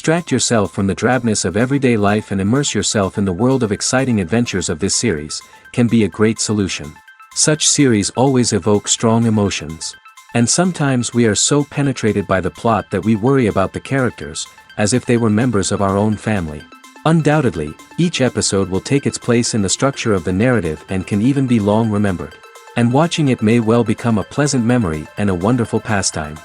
Distract yourself from the drabness of everyday life and immerse yourself in the world of exciting adventures of this series, can be a great solution. Such series always evoke strong emotions. And sometimes we are so penetrated by the plot that we worry about the characters, as if they were members of our own family. Undoubtedly, each episode will take its place in the structure of the narrative and can even be long remembered. And watching it may well become a pleasant memory and a wonderful pastime.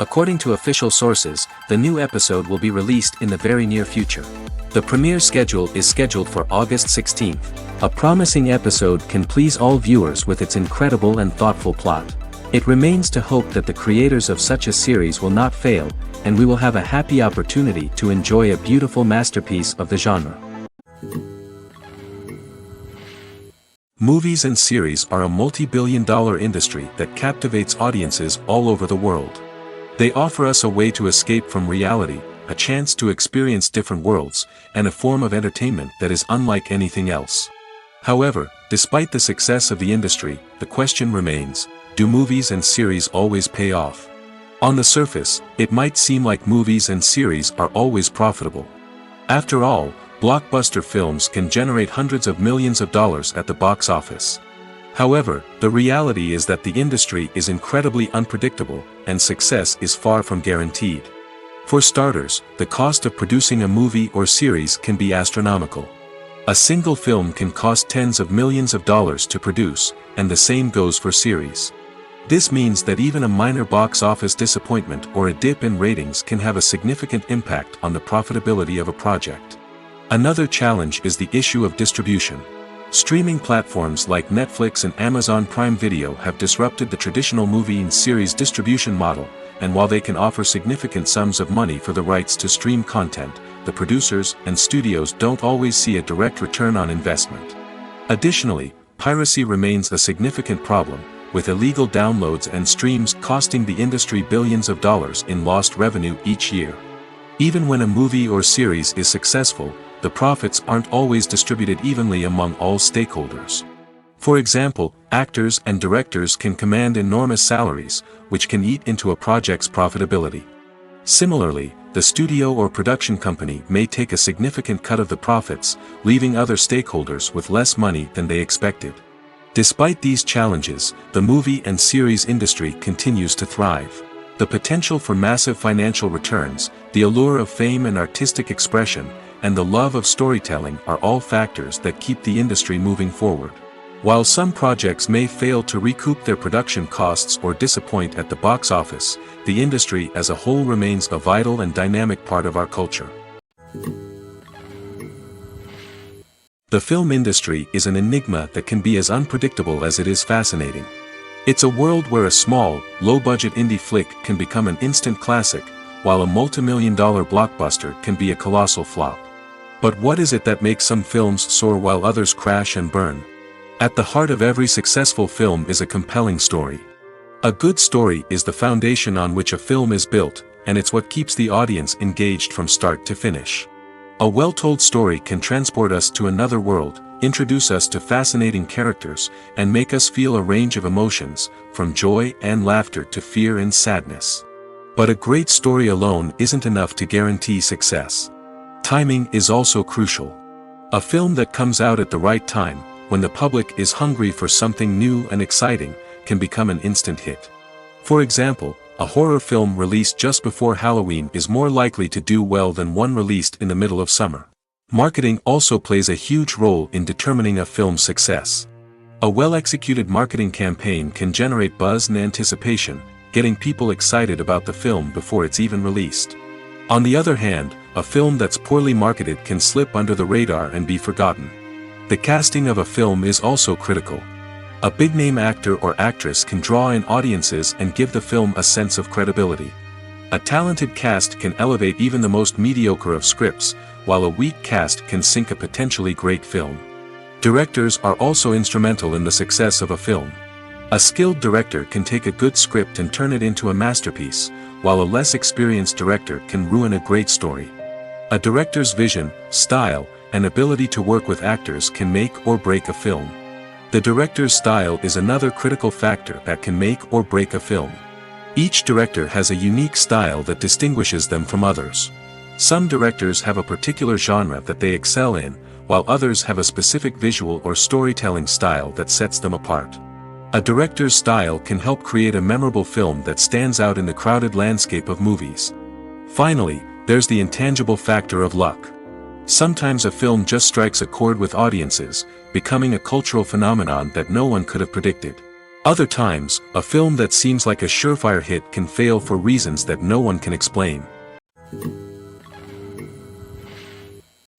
According to official sources, the new episode will be released in the very near future. The premiere schedule is scheduled for August 16th. A promising episode can please all viewers with its incredible and thoughtful plot. It remains to hope that the creators of such a series will not fail, and we will have a happy opportunity to enjoy a beautiful masterpiece of the genre. Movies and series are a multi-billion-dollar industry that captivates audiences all over the world. They offer us a way to escape from reality, a chance to experience different worlds, and a form of entertainment that is unlike anything else. However, despite the success of the industry, the question remains, do movies and series always pay off? On the surface, it might seem like movies and series are always profitable. After all, blockbuster films can generate hundreds of millions of dollars at the box office. However, the reality is that the industry is incredibly unpredictable, and success is far from guaranteed. For starters, the cost of producing a movie or series can be astronomical. A single film can cost tens of millions of dollars to produce, and the same goes for series. This means that even a minor box office disappointment or a dip in ratings can have a significant impact on the profitability of a project. Another challenge is the issue of distribution. Streaming platforms like Netflix and Amazon Prime Video have disrupted the traditional movie and series distribution model, and while they can offer significant sums of money for the rights to stream content, the producers and studios don't always see a direct return on investment. Additionally, piracy remains a significant problem, with illegal downloads and streams costing the industry billions of dollars in lost revenue each year. Even when a movie or series is successful, the profits aren't always distributed evenly among all stakeholders. For example, actors and directors can command enormous salaries, which can eat into a project's profitability. Similarly, the studio or production company may take a significant cut of the profits, leaving other stakeholders with less money than they expected. Despite these challenges, the movie and series industry continues to thrive. The potential for massive financial returns, the allure of fame and artistic expression, and the love of storytelling are all factors that keep the industry moving forward. While some projects may fail to recoup their production costs or disappoint at the box office, the industry as a whole remains a vital and dynamic part of our culture. The film industry is an enigma that can be as unpredictable as it is fascinating. It's a world where a small, low-budget indie flick can become an instant classic, while a multi-million-dollar blockbuster can be a colossal flop. But what is it that makes some films soar while others crash and burn? At the heart of every successful film is a compelling story. A good story is the foundation on which a film is built, and it's what keeps the audience engaged from start to finish. A well-told story can transport us to another world, introduce us to fascinating characters, and make us feel a range of emotions, from joy and laughter to fear and sadness. But a great story alone isn't enough to guarantee success. Timing is also crucial. A film that comes out at the right time, when the public is hungry for something new and exciting, can become an instant hit. For example, a horror film released just before Halloween is more likely to do well than one released in the middle of summer. Marketing also plays a huge role in determining a film's success. A well-executed marketing campaign can generate buzz and anticipation, getting people excited about the film before it's even released. On the other hand, a film that's poorly marketed can slip under the radar and be forgotten. The casting of a film is also critical. A big-name actor or actress can draw in audiences and give the film a sense of credibility. A talented cast can elevate even the most mediocre of scripts, while a weak cast can sink a potentially great film. Directors are also instrumental in the success of a film. A skilled director can take a good script and turn it into a masterpiece, while a less experienced director can ruin a great story. A director's vision, style, and ability to work with actors can make or break a film. The director's style is another critical factor that can make or break a film. Each director has a unique style that distinguishes them from others. Some directors have a particular genre that they excel in, while others have a specific visual or storytelling style that sets them apart. A director's style can help create a memorable film that stands out in the crowded landscape of movies. Finally, there's the intangible factor of luck. Sometimes a film just strikes a chord with audiences, becoming a cultural phenomenon that no one could have predicted. Other times, a film that seems like a surefire hit can fail for reasons that no one can explain.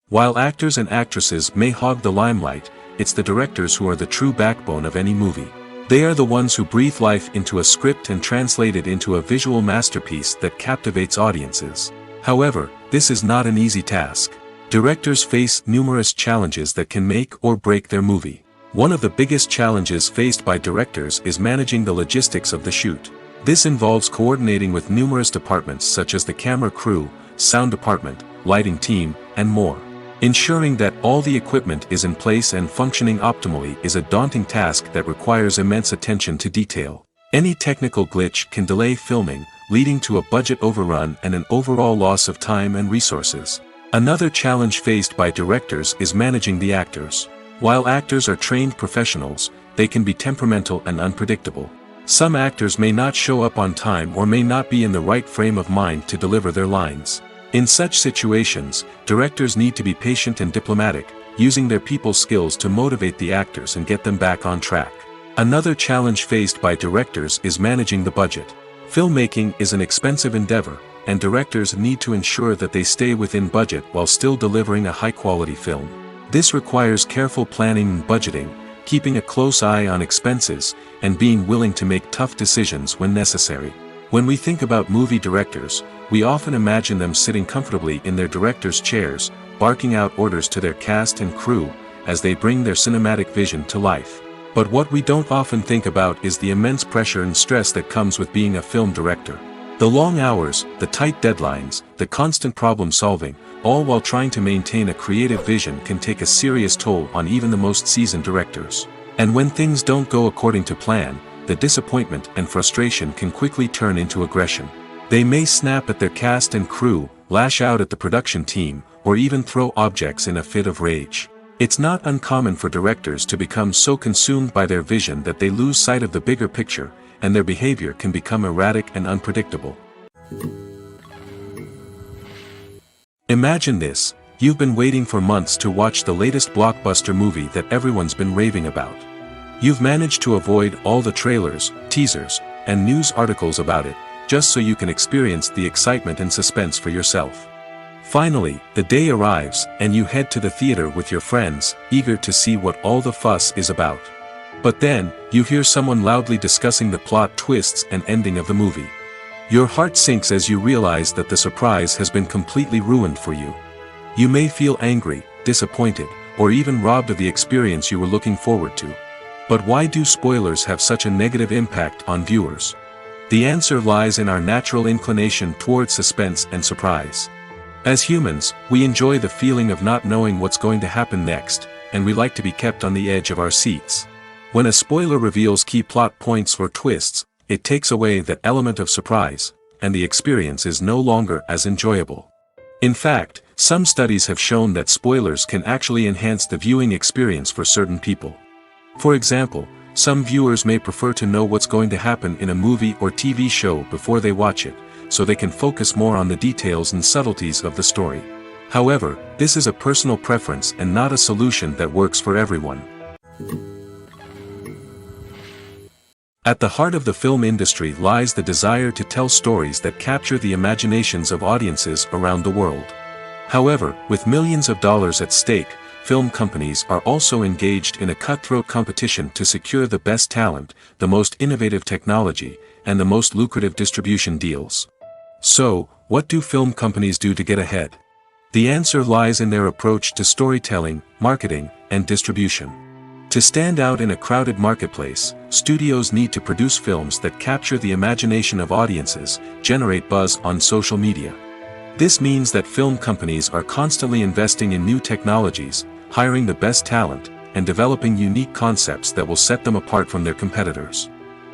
While actors and actresses may hog the limelight, it's the directors who are the true backbone of any movie. They are the ones who breathe life into a script and translate it into a visual masterpiece that captivates audiences. However, this is not an easy task. Directors face numerous challenges that can make or break their movie. One of the biggest challenges faced by directors is managing the logistics of the shoot. This involves coordinating with numerous departments such as the camera crew, sound department, lighting team, and more. Ensuring that all the equipment is in place and functioning optimally is a daunting task that requires immense attention to detail. Any technical glitch can delay filming, leading to a budget overrun and an overall loss of time and resources. Another challenge faced by directors is managing the actors. While actors are trained professionals, they can be temperamental and unpredictable. Some actors may not show up on time or may not be in the right frame of mind to deliver their lines. In such situations, directors need to be patient and diplomatic, using their people skills to motivate the actors and get them back on track. Another challenge faced by directors is managing the budget. Filmmaking is an expensive endeavor, and directors need to ensure that they stay within budget while still delivering a high-quality film. This requires careful planning and budgeting, keeping a close eye on expenses, and being willing to make tough decisions when necessary. When we think about movie directors, we often imagine them sitting comfortably in their director's chairs, barking out orders to their cast and crew, as they bring their cinematic vision to life. But what we don't often think about is the immense pressure and stress that comes with being a film director. The long hours, the tight deadlines, the constant problem solving, all while trying to maintain a creative vision can take a serious toll on even the most seasoned directors. And when things don't go according to plan, the disappointment and frustration can quickly turn into aggression. They may snap at their cast and crew, lash out at the production team, or even throw objects in a fit of rage. It's not uncommon for directors to become so consumed by their vision that they lose sight of the bigger picture, and their behavior can become erratic and unpredictable. Imagine this: you've been waiting for months to watch the latest blockbuster movie that everyone's been raving about. You've managed to avoid all the trailers, teasers, and news articles about it, just so you can experience the excitement and suspense for yourself. Finally, the day arrives, and you head to the theater with your friends, eager to see what all the fuss is about. But then, you hear someone loudly discussing the plot twists and ending of the movie. Your heart sinks as you realize that the surprise has been completely ruined for you. You may feel angry, disappointed, or even robbed of the experience you were looking forward to. But why do spoilers have such a negative impact on viewers? The answer lies in our natural inclination toward suspense and surprise. As humans, we enjoy the feeling of not knowing what's going to happen next, and we like to be kept on the edge of our seats. When a spoiler reveals key plot points or twists, it takes away that element of surprise, and the experience is no longer as enjoyable. In fact, some studies have shown that spoilers can actually enhance the viewing experience for certain people. For example, some viewers may prefer to know what's going to happen in a movie or TV show before they watch it, so they can focus more on the details and subtleties of the story. However, this is a personal preference and not a solution that works for everyone. At the heart of the film industry lies the desire to tell stories that capture the imaginations of audiences around the world. However, with millions of dollars at stake, film companies are also engaged in a cutthroat competition to secure the best talent, the most innovative technology, and the most lucrative distribution deals. So, what do film companies do to get ahead? The answer lies in their approach to storytelling, marketing, and distribution. To stand out in a crowded marketplace, studios need to produce films that capture the imagination of audiences, generate buzz on social media. This means that film companies are constantly investing in new technologies, hiring the best talent, and developing unique concepts that will set them apart from their competitors.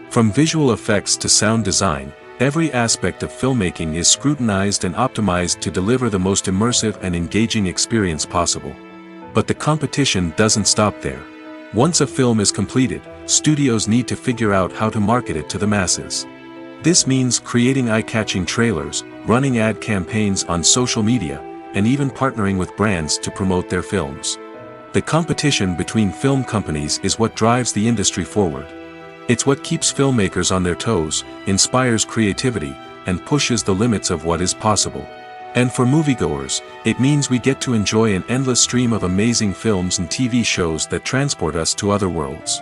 From visual effects to sound design, Every aspect of filmmaking is scrutinized and optimized to deliver the most immersive and engaging experience possible. But the competition doesn't stop there. Once a film is completed, studios need to figure out how to market it to the masses. This means creating eye-catching trailers, running ad campaigns on social media, and even partnering with brands to promote their films. The competition between film companies is what drives the industry forward. It's what keeps filmmakers on their toes, inspires creativity, and pushes the limits of what is possible. And for moviegoers, it means we get to enjoy an endless stream of amazing films and TV shows that transport us to other worlds.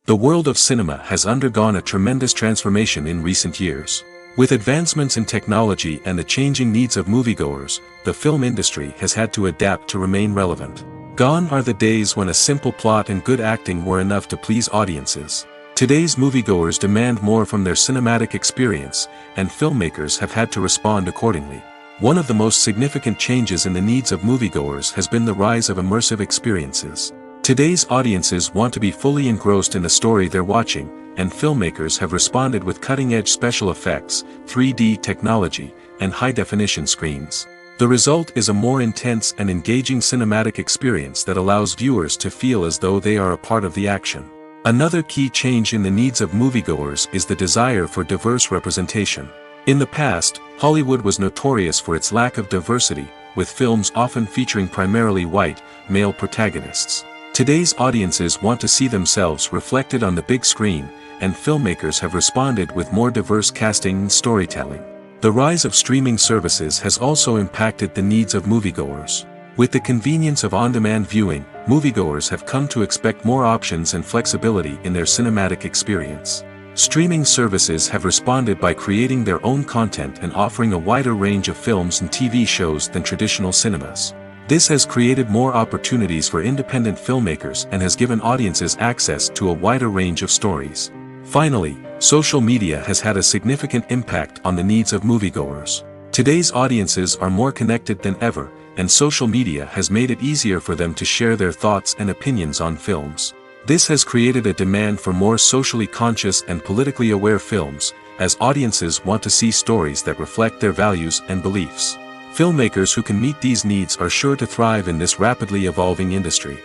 The world of cinema has undergone a tremendous transformation in recent years. With advancements in technology and the changing needs of moviegoers, the film industry has had to adapt to remain relevant. Gone are the days when a simple plot and good acting were enough to please audiences. Today's moviegoers demand more from their cinematic experience, and filmmakers have had to respond accordingly. One of the most significant changes in the needs of moviegoers has been the rise of immersive experiences. Today's audiences want to be fully engrossed in the story they're watching, and filmmakers have responded with cutting-edge special effects, 3D technology, and high-definition screens. The result is a more intense and engaging cinematic experience that allows viewers to feel as though they are a part of the action. Another key change in the needs of moviegoers is the desire for diverse representation. In the past, Hollywood was notorious for its lack of diversity, with films often featuring primarily white, male protagonists. Today's audiences want to see themselves reflected on the big screen, and filmmakers have responded with more diverse casting and storytelling. The rise of streaming services has also impacted the needs of moviegoers. With the convenience of on-demand viewing, moviegoers have come to expect more options and flexibility in their cinematic experience. Streaming services have responded by creating their own content and offering a wider range of films and TV shows than traditional cinemas. This has created more opportunities for independent filmmakers and has given audiences access to a wider range of stories. Finally, social media has had a significant impact on the needs of moviegoers. Today's audiences are more connected than ever, and social media has made it easier for them to share their thoughts and opinions on films. This has created a demand for more socially conscious and politically aware films, as audiences want to see stories that reflect their values and beliefs. Filmmakers who can meet these needs are sure to thrive in this rapidly evolving industry.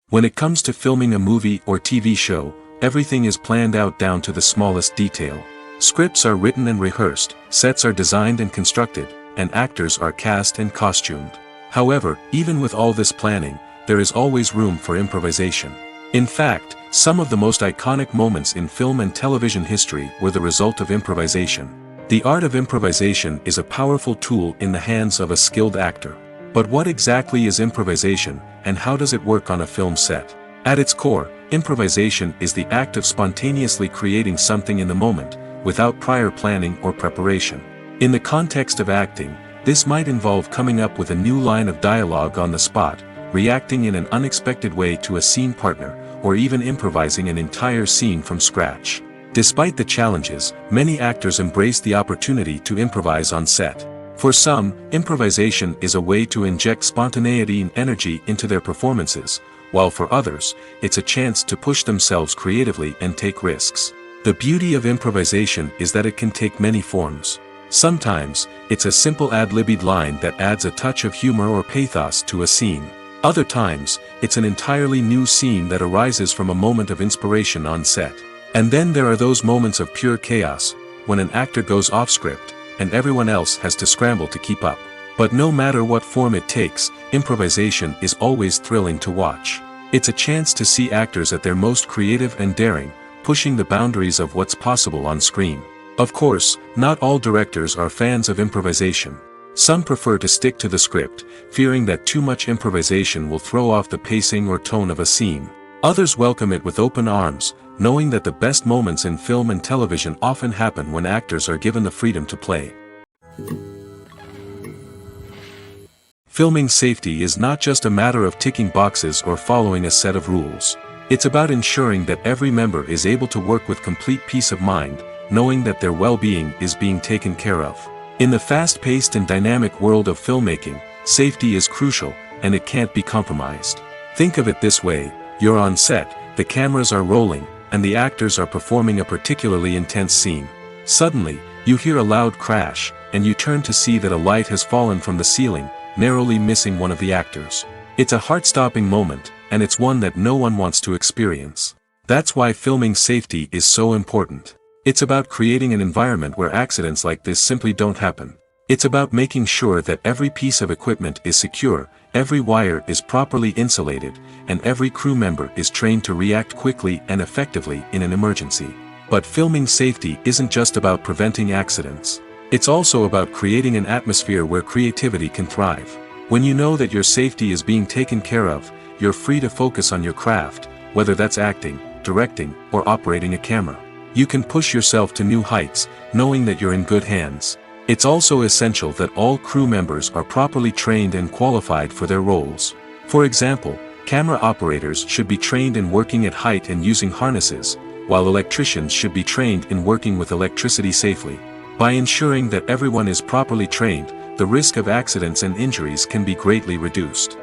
When it comes to filming a movie or TV show, everything is planned out down to the smallest detail. Scripts are written and rehearsed, sets are designed and constructed, and actors are cast and costumed. However, even with all this planning, there is always room for improvisation. In fact, some of the most iconic moments in film and television history were the result of improvisation. The art of improvisation is a powerful tool in the hands of a skilled actor. But what exactly is improvisation, and how does it work on a film set? At its core, improvisation is the act of spontaneously creating something in the moment, without prior planning or preparation. In the context of acting, this might involve coming up with a new line of dialogue on the spot, reacting in an unexpected way to a scene partner, or even improvising an entire scene from scratch. Despite the challenges, many actors embrace the opportunity to improvise on set. For some, improvisation is a way to inject spontaneity and energy into their performances, while for others, it's a chance to push themselves creatively and take risks. The beauty of improvisation is that it can take many forms. Sometimes, it's a simple ad-libbed line that adds a touch of humor or pathos to a scene. Other times, it's an entirely new scene that arises from a moment of inspiration on set. And then there are those moments of pure chaos, when an actor goes off script, and everyone else has to scramble to keep up. But no matter what form it takes, improvisation is always thrilling to watch. It's a chance to see actors at their most creative and daring, pushing the boundaries of what's possible on screen. Of course, not all directors are fans of improvisation. Some prefer to stick to the script, fearing that too much improvisation will throw off the pacing or tone of a scene. Others welcome it with open arms, knowing that the best moments in film and television often happen when actors are given the freedom to play. Filming safety is not just a matter of ticking boxes or following a set of rules. It's about ensuring that every member is able to work with complete peace of mind, knowing that their well-being is being taken care of. In the fast-paced and dynamic world of filmmaking, safety is crucial, and it can't be compromised. Think of it this way: You're on set, the cameras are rolling, and the actors are performing a particularly intense scene. Suddenly, you hear a loud crash, and you turn to see that a light has fallen from the ceiling, narrowly missing one of the actors. It's a heart-stopping moment, and it's one that no one wants to experience. That's why filming safety is so important. It's about creating an environment where accidents like this simply don't happen. It's about making sure that every piece of equipment is secure, every wire is properly insulated, and every crew member is trained to react quickly and effectively in an emergency. But filming safety isn't just about preventing accidents. It's also about creating an atmosphere where creativity can thrive. When you know that your safety is being taken care of, you're free to focus on your craft, whether that's acting, directing, or operating a camera. You can push yourself to new heights, knowing that you're in good hands. It's also essential that all crew members are properly trained and qualified for their roles. For example, camera operators should be trained in working at height and using harnesses, while electricians should be trained in working with electricity safely. By ensuring that everyone is properly trained, the risk of accidents and injuries can be greatly reduced.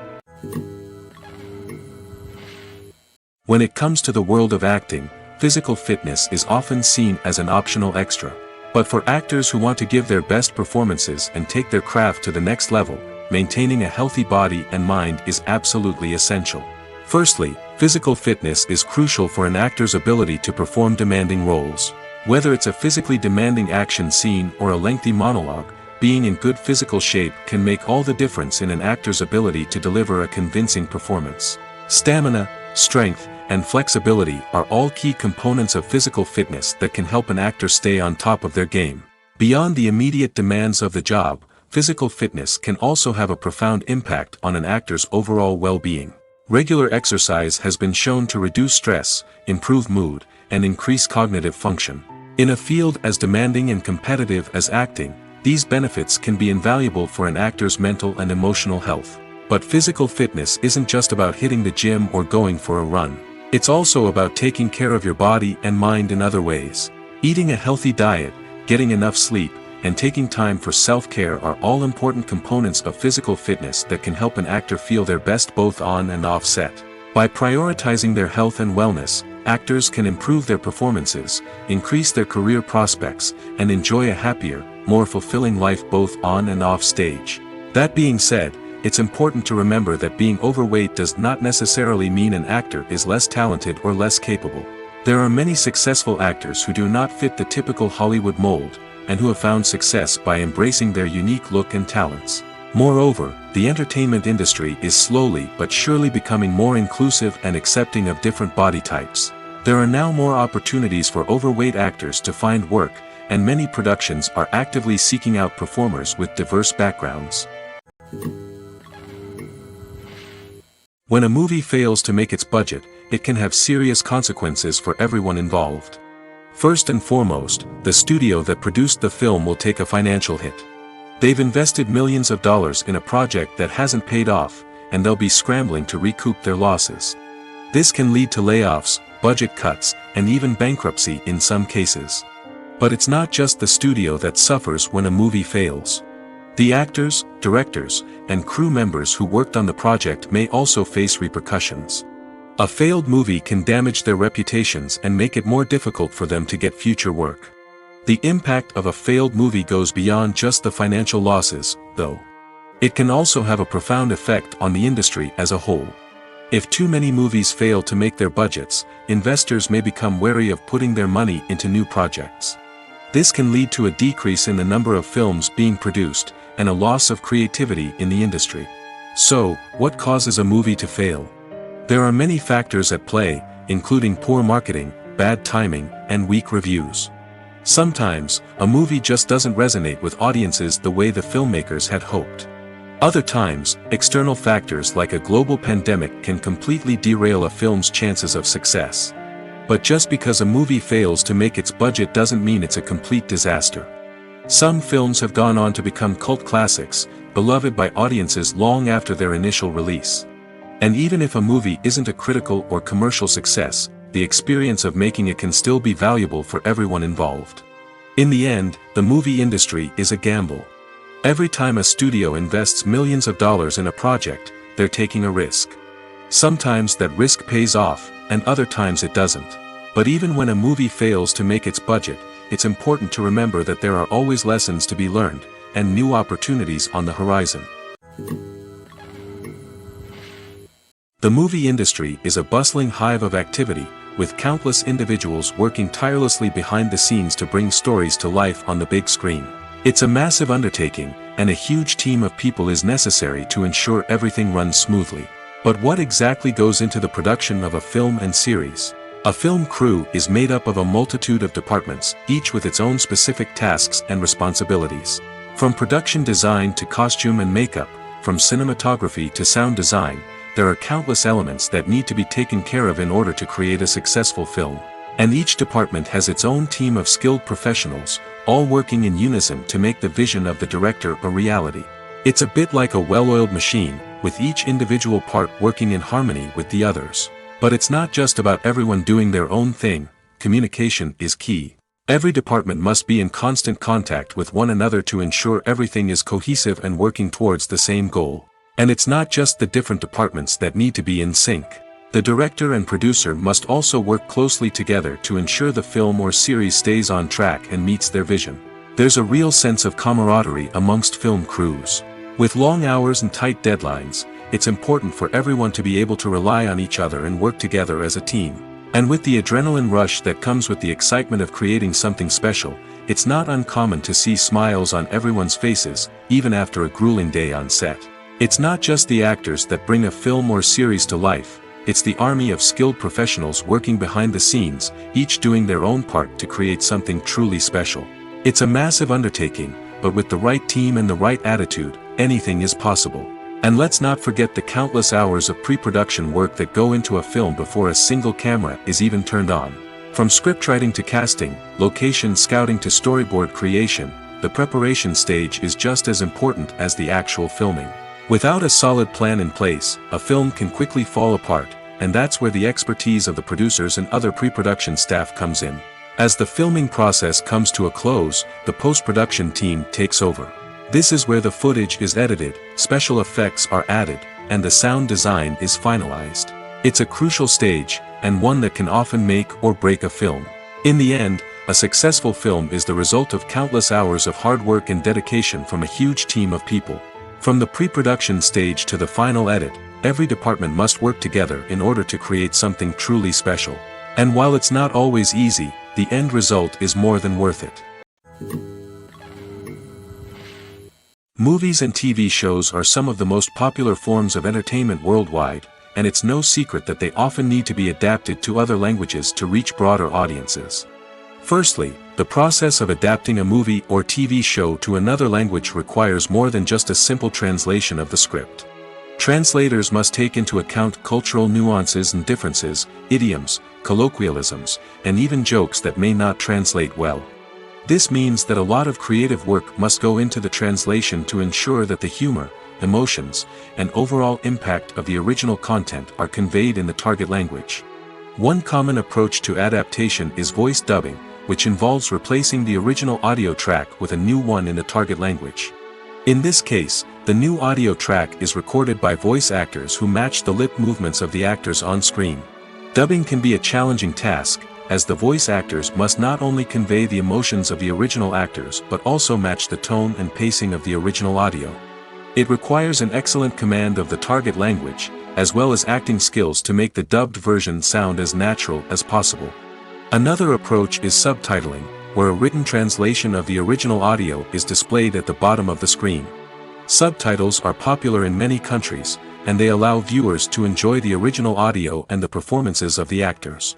When it comes to the world of acting, physical fitness is often seen as an optional extra. But for actors who want to give their best performances and take their craft to the next level, maintaining a healthy body and mind is absolutely essential. Firstly, physical fitness is crucial for an actor's ability to perform demanding roles. Whether it's a physically demanding action scene or a lengthy monologue, being in good physical shape can make all the difference in an actor's ability to deliver a convincing performance. Stamina, strength, and flexibility are all key components of physical fitness that can help an actor stay on top of their game. Beyond the immediate demands of the job, physical fitness can also have a profound impact on an actor's overall well-being. Regular exercise has been shown to reduce stress, improve mood, and increase cognitive function. In a field as demanding and competitive as acting, these benefits can be invaluable for an actor's mental and emotional health. But physical fitness isn't just about hitting the gym or going for a run. It's also about taking care of your body and mind in other ways. Eating a healthy diet, getting enough sleep, and taking time for self-care are all important components of physical fitness that can help an actor feel their best both on and off set. By prioritizing their health and wellness, actors can improve their performances, increase their career prospects, and enjoy a happier, more fulfilling life both on and off stage. That being said, it's important to remember that being overweight does not necessarily mean an actor is less talented or less capable. There are many successful actors who do not fit the typical Hollywood mold, and who have found success by embracing their unique look and talents. Moreover, the entertainment industry is slowly but surely becoming more inclusive and accepting of different body types. There are now more opportunities for overweight actors to find work, and many productions are actively seeking out performers with diverse backgrounds. When a movie fails to make its budget, it can have serious consequences for everyone involved. First and foremost, the studio that produced the film will take a financial hit. They've invested millions of dollars in a project that hasn't paid off, and they'll be scrambling to recoup their losses. This can lead to layoffs, budget cuts, and even bankruptcy in some cases. But it's not just the studio that suffers when a movie fails. The actors, directors, and crew members who worked on the project may also face repercussions. A failed movie can damage their reputations and make it more difficult for them to get future work. The impact of a failed movie goes beyond just the financial losses, though. It can also have a profound effect on the industry as a whole. If too many movies fail to make their budgets, investors may become wary of putting their money into new projects. This can lead to a decrease in the number of films being produced, and a loss of creativity in the industry. So, what causes a movie to fail? There are many factors at play, including poor marketing, bad timing, and weak reviews. Sometimes, a movie just doesn't resonate with audiences the way the filmmakers had hoped. Other times, external factors like a global pandemic can completely derail a film's chances of success. But just because a movie fails to make its budget doesn't mean it's a complete disaster. Some films have gone on to become cult classics, beloved by audiences long after their initial release. And even if a movie isn't a critical or commercial success, the experience of making it can still be valuable for everyone involved. In the end, the movie industry is a gamble. Every time a studio invests millions of dollars in a project, they're taking a risk. Sometimes that risk pays off, and other times it doesn't. But even when a movie fails to make its budget, it's important to remember that there are always lessons to be learned, and new opportunities on the horizon. The movie industry is a bustling hive of activity, with countless individuals working tirelessly behind the scenes to bring stories to life on the big screen. It's a massive undertaking, and a huge team of people is necessary to ensure everything runs smoothly. But what exactly goes into the production of a film and series? A film crew is made up of a multitude of departments, each with its own specific tasks and responsibilities. From production design to costume and makeup, from cinematography to sound design, there are countless elements that need to be taken care of in order to create a successful film. And each department has its own team of skilled professionals, all working in unison to make the vision of the director a reality. It's a bit like a well-oiled machine, with each individual part working in harmony with the others. But it's not just about everyone doing their own thing. Communication is key. Every department must be in constant contact with one another to ensure everything is cohesive and working towards the same goal. And it's not just the different departments that need to be in sync. The director and producer must also work closely together to ensure the film or series stays on track and meets their vision. There's a real sense of camaraderie amongst film crews. With long hours and tight deadlines, it's important for everyone to be able to rely on each other and work together as a team. And with the adrenaline rush that comes with the excitement of creating something special, it's not uncommon to see smiles on everyone's faces, even after a grueling day on set. It's not just the actors that bring a film or series to life, it's the army of skilled professionals working behind the scenes, each doing their own part to create something truly special. It's a massive undertaking, but with the right team and the right attitude, anything is possible. And let's not forget the countless hours of pre-production work that go into a film before a single camera is even turned on. From scriptwriting to casting, location scouting to storyboard creation, the preparation stage is just as important as the actual filming. Without a solid plan in place, a film can quickly fall apart, and that's where the expertise of the producers and other pre-production staff comes in. As the filming process comes to a close, the post-production team takes over. This is where the footage is edited, special effects are added, and the sound design is finalized. It's a crucial stage, and one that can often make or break a film. In the end, a successful film is the result of countless hours of hard work and dedication from a huge team of people. From the pre-production stage to the final edit, every department must work together in order to create something truly special. And while it's not always easy, the end result is more than worth it. Movies and TV shows are some of the most popular forms of entertainment worldwide, and it's no secret that they often need to be adapted to other languages to reach broader audiences. Firstly, the process of adapting a movie or TV show to another language requires more than just a simple translation of the script. Translators must take into account cultural nuances and differences, idioms, colloquialisms, and even jokes that may not translate well. This means that a lot of creative work must go into the translation to ensure that the humor, emotions, and overall impact of the original content are conveyed in the target language. One common approach to adaptation is voice dubbing, which involves replacing the original audio track with a new one in the target language. In this case, the new audio track is recorded by voice actors who match the lip movements of the actors on screen. Dubbing can be a challenging task, as the voice actors must not only convey the emotions of the original actors but also match the tone and pacing of the original audio. It requires an excellent command of the target language, as well as acting skills to make the dubbed version sound as natural as possible. Another approach is subtitling, where a written translation of the original audio is displayed at the bottom of the screen. Subtitles are popular in many countries, and they allow viewers to enjoy the original audio and the performances of the actors.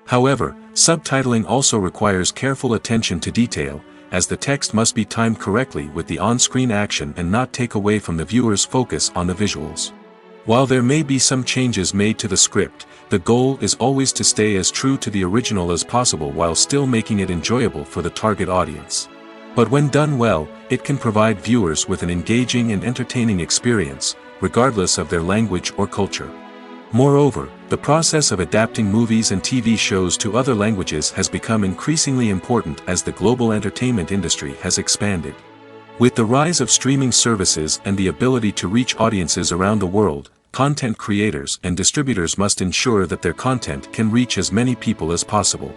However, subtitling also requires careful attention to detail, as the text must be timed correctly with the on-screen action and not take away from the viewer's focus on the visuals. While there may be some changes made to the script, the goal is always to stay as true to the original as possible while still making it enjoyable for the target audience. But when done well, it can provide viewers with an engaging and entertaining experience, regardless of their language or culture. Moreover, the process of adapting movies and TV shows to other languages has become increasingly important as the global entertainment industry has expanded. With the rise of streaming services and the ability to reach audiences around the world, content creators and distributors must ensure that their content can reach as many people as possible.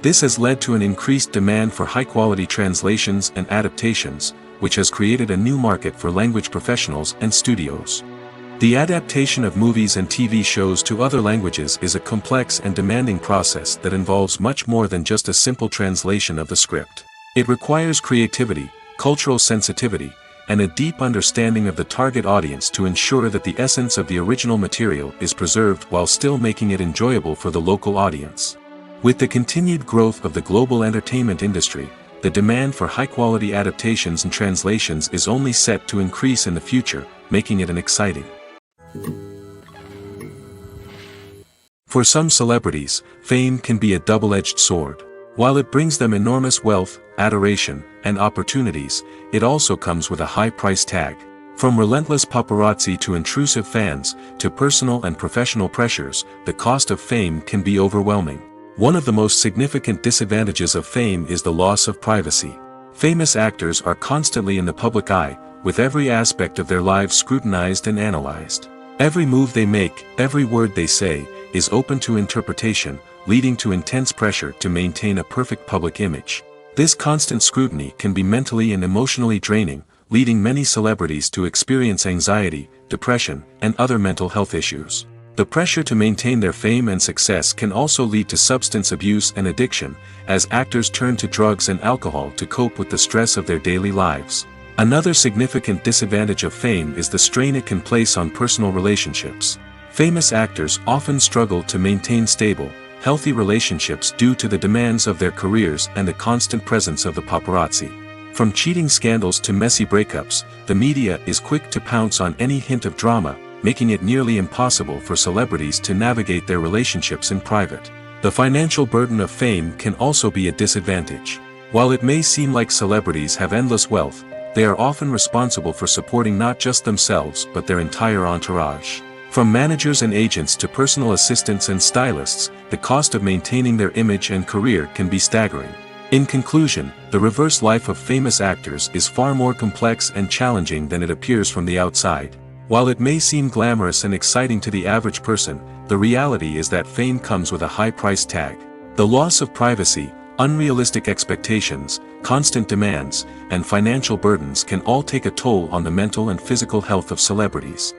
This has led to an increased demand for high-quality translations and adaptations, which has created a new market for language professionals and studios. The adaptation of movies and TV shows to other languages is a complex and demanding process that involves much more than just a simple translation of the script. It requires creativity, cultural sensitivity, and a deep understanding of the target audience to ensure that the essence of the original material is preserved while still making it enjoyable for the local audience. With the continued growth of the global entertainment industry, the demand for high-quality adaptations and translations is only set to increase in the future, making it an exciting. For some celebrities, fame can be a double-edged sword. While it brings them enormous wealth, adoration, and opportunities, it also comes with a high price tag. From relentless paparazzi to intrusive fans, to personal and professional pressures, the cost of fame can be overwhelming. One of the most significant disadvantages of fame is the loss of privacy. Famous actors are constantly in the public eye, with every aspect of their lives scrutinized and analyzed. Every move they make, every word they say, is open to interpretation, leading to intense pressure to maintain a perfect public image. This constant scrutiny can be mentally and emotionally draining, leading many celebrities to experience anxiety, depression, and other mental health issues. The pressure to maintain their fame and success can also lead to substance abuse and addiction, as actors turn to drugs and alcohol to cope with the stress of their daily lives. Another significant disadvantage of fame is the strain it can place on personal relationships. Famous actors often struggle to maintain stable, healthy relationships due to the demands of their careers and the constant presence of the paparazzi. From cheating scandals to messy breakups, the media is quick to pounce on any hint of drama, making it nearly impossible for celebrities to navigate their relationships in private. The financial burden of fame can also be a disadvantage. While it may seem like celebrities have endless wealth, they are often responsible for supporting not just themselves but their entire entourage. From managers and agents to personal assistants and stylists, the cost of maintaining their image and career can be staggering. In conclusion, the reverse life of famous actors is far more complex and challenging than it appears from the outside. While it may seem glamorous and exciting to the average person, the reality is that fame comes with a high price tag. The loss of privacy, unrealistic expectations, constant demands, and financial burdens can all take a toll on the mental and physical health of celebrities.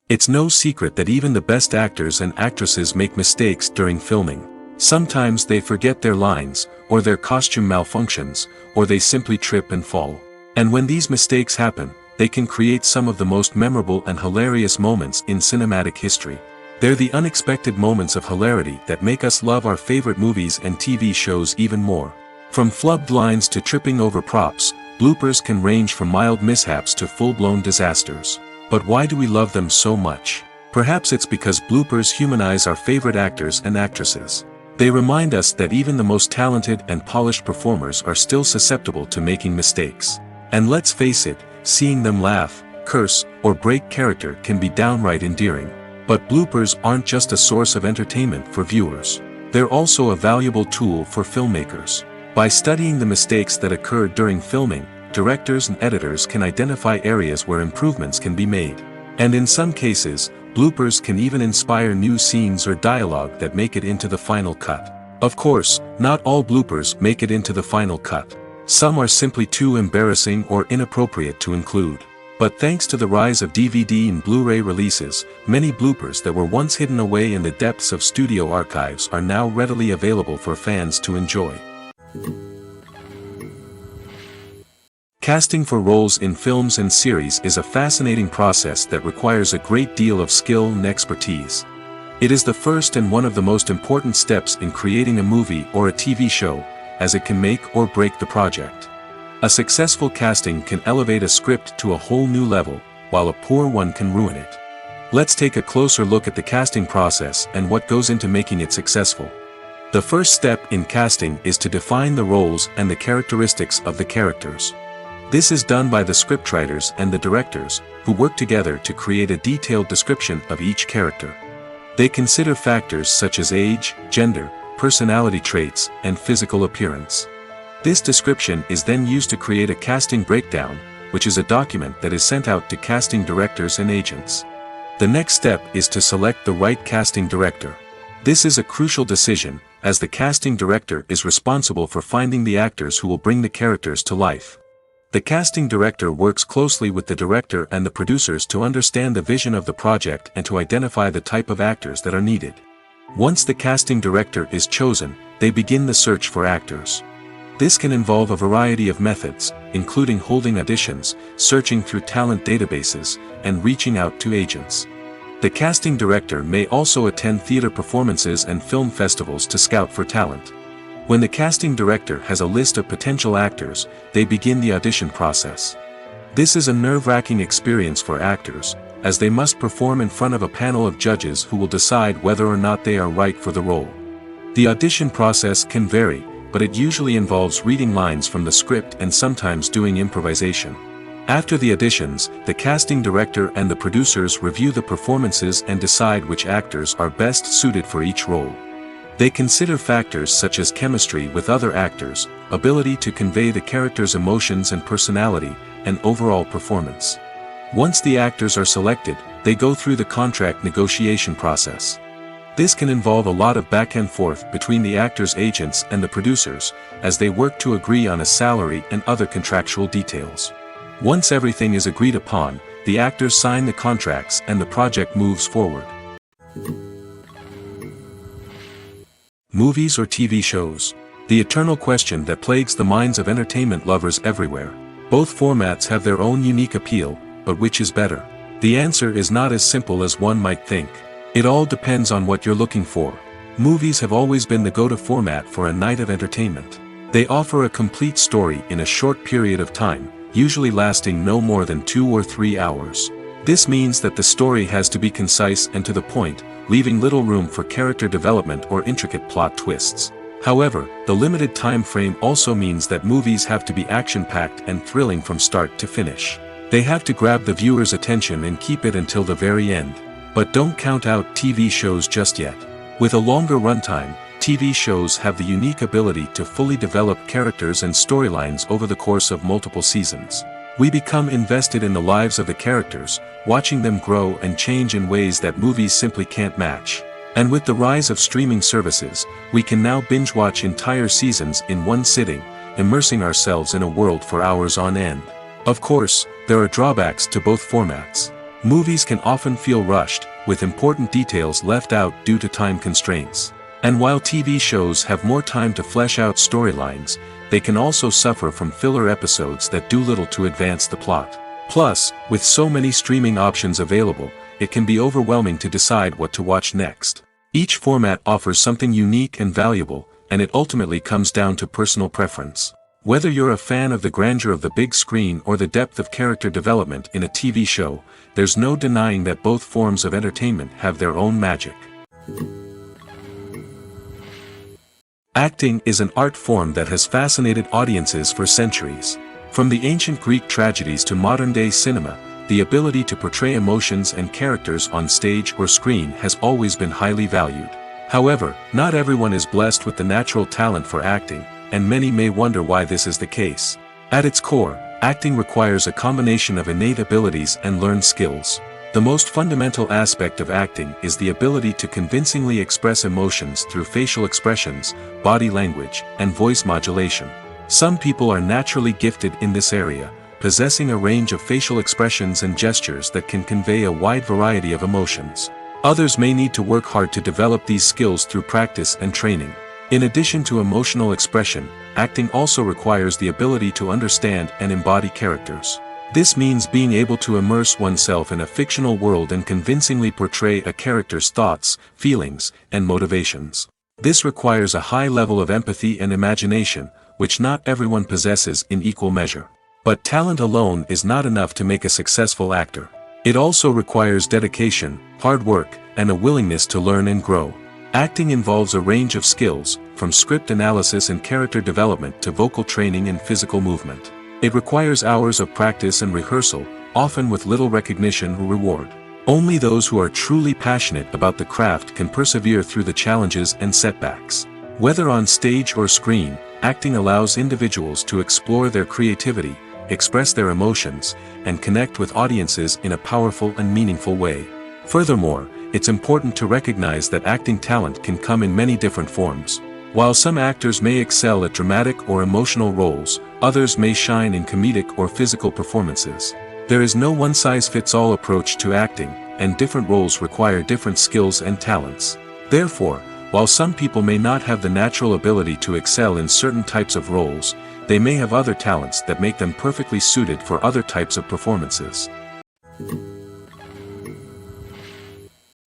It's no secret that even the best actors and actresses make mistakes during filming. Sometimes they forget their lines, or their costume malfunctions, or they simply trip and fall. And when these mistakes happen, they can create some of the most memorable and hilarious moments in cinematic history. They're the unexpected moments of hilarity that make us love our favorite movies and TV shows even more. From flubbed lines to tripping over props, bloopers can range from mild mishaps to full-blown disasters. But why do we love them so much? Perhaps it's because bloopers humanize our favorite actors and actresses. They remind us that even the most talented and polished performers are still susceptible to making mistakes. And let's face it, seeing them laugh, curse, or break character can be downright endearing. But bloopers aren't just a source of entertainment for viewers. They're also a valuable tool for filmmakers. By studying the mistakes that occurred during filming, directors and editors can identify areas where improvements can be made. And in some cases, bloopers can even inspire new scenes or dialogue that make it into the final cut. Of course, not all bloopers make it into the final cut. Some are simply too embarrassing or inappropriate to include. But thanks to the rise of DVD and Blu-ray releases, many bloopers that were once hidden away in the depths of studio archives are now readily available for fans to enjoy. Casting for roles in films and series is a fascinating process that requires a great deal of skill and expertise. It is the first and one of the most important steps in creating a movie or a TV show, as it can make or break the project. A successful casting can elevate a script to a whole new level, while a poor one can ruin it. Let's take a closer look at the casting process and what goes into making it successful. The first step in casting is to define the roles and the characteristics of the characters. This is done by the scriptwriters and the directors, who work together to create a detailed description of each character. They consider factors such as age, gender, personality traits, and physical appearance. This description is then used to create a casting breakdown, which is a document that is sent out to casting directors and agents. The next step is to select the right casting director. This is a crucial decision, as the casting director is responsible for finding the actors who will bring the characters to life. The casting director works closely with the director and the producers to understand the vision of the project and to identify the type of actors that are needed. Once the casting director is chosen, they begin the search for actors. This can involve a variety of methods, including holding auditions, searching through talent databases, and reaching out to agents. The casting director may also attend theater performances and film festivals to scout for talent. When the casting director has a list of potential actors, they begin the audition process. This is a nerve-wracking experience for actors, as they must perform in front of a panel of judges who will decide whether or not they are right for the role. The audition process can vary, but it usually involves reading lines from the script and sometimes doing improvisation. After the auditions, the casting director and the producers review the performances and decide which actors are best suited for each role. They consider factors such as chemistry with other actors, ability to convey the character's emotions and personality, and overall performance. Once the actors are selected, they go through the contract negotiation process. This can involve a lot of back and forth between the actors' agents and the producers, as they work to agree on a salary and other contractual details. Once everything is agreed upon, the actors sign the contracts and the project moves forward. Movies or TV shows? The eternal question that plagues the minds of entertainment lovers everywhere. Both formats have their own unique appeal, but which is better? The answer is not as simple as one might think. It all depends on what you're looking for. Movies have always been the go-to format for a night of entertainment. They offer a complete story in a short period of time, usually lasting no more than 2 or 3 hours. This means that the story has to be concise and to the point, leaving little room for character development or intricate plot twists. However, the limited time frame also means that movies have to be action-packed and thrilling from start to finish. They have to grab the viewer's attention and keep it until the very end. But don't count out TV shows just yet. With a longer runtime, TV shows have the unique ability to fully develop characters and storylines over the course of multiple seasons. We become invested in the lives of the characters, watching them grow and change in ways that movies simply can't match. And with the rise of streaming services, we can now binge-watch entire seasons in one sitting, immersing ourselves in a world for hours on end. Of course, there are drawbacks to both formats. Movies can often feel rushed, with important details left out due to time constraints. And while TV shows have more time to flesh out storylines, they can also suffer from filler episodes that do little to advance the plot. Plus, with so many streaming options available, it can be overwhelming to decide what to watch next. Each format offers something unique and valuable, and it ultimately comes down to personal preference. Whether you're a fan of the grandeur of the big screen or the depth of character development in a TV show, there's no denying that both forms of entertainment have their own magic. Acting is an art form that has fascinated audiences for centuries. From the ancient Greek tragedies to modern-day cinema, the ability to portray emotions and characters on stage or screen has always been highly valued. However, not everyone is blessed with the natural talent for acting, and many may wonder why this is the case. At its core, acting requires a combination of innate abilities and learned skills. The most fundamental aspect of acting is the ability to convincingly express emotions through facial expressions, body language, and voice modulation. Some people are naturally gifted in this area, possessing a range of facial expressions and gestures that can convey a wide variety of emotions. Others may need to work hard to develop these skills through practice and training. In addition to emotional expression, acting also requires the ability to understand and embody characters. This means being able to immerse oneself in a fictional world and convincingly portray a character's thoughts, feelings, and motivations. This requires a high level of empathy and imagination, which not everyone possesses in equal measure. But talent alone is not enough to make a successful actor. It also requires dedication, hard work, and a willingness to learn and grow. Acting involves a range of skills, from script analysis and character development to vocal training and physical movement. It requires hours of practice and rehearsal, often with little recognition or reward. Only those who are truly passionate about the craft can persevere through the challenges and setbacks. Whether on stage or screen, acting allows individuals to explore their creativity, express their emotions, and connect with audiences in a powerful and meaningful way. Furthermore, it's important to recognize that acting talent can come in many different forms. While some actors may excel at dramatic or emotional roles, others may shine in comedic or physical performances. There is no one-size-fits-all approach to acting, and different roles require different skills and talents. Therefore, while some people may not have the natural ability to excel in certain types of roles, they may have other talents that make them perfectly suited for other types of performances.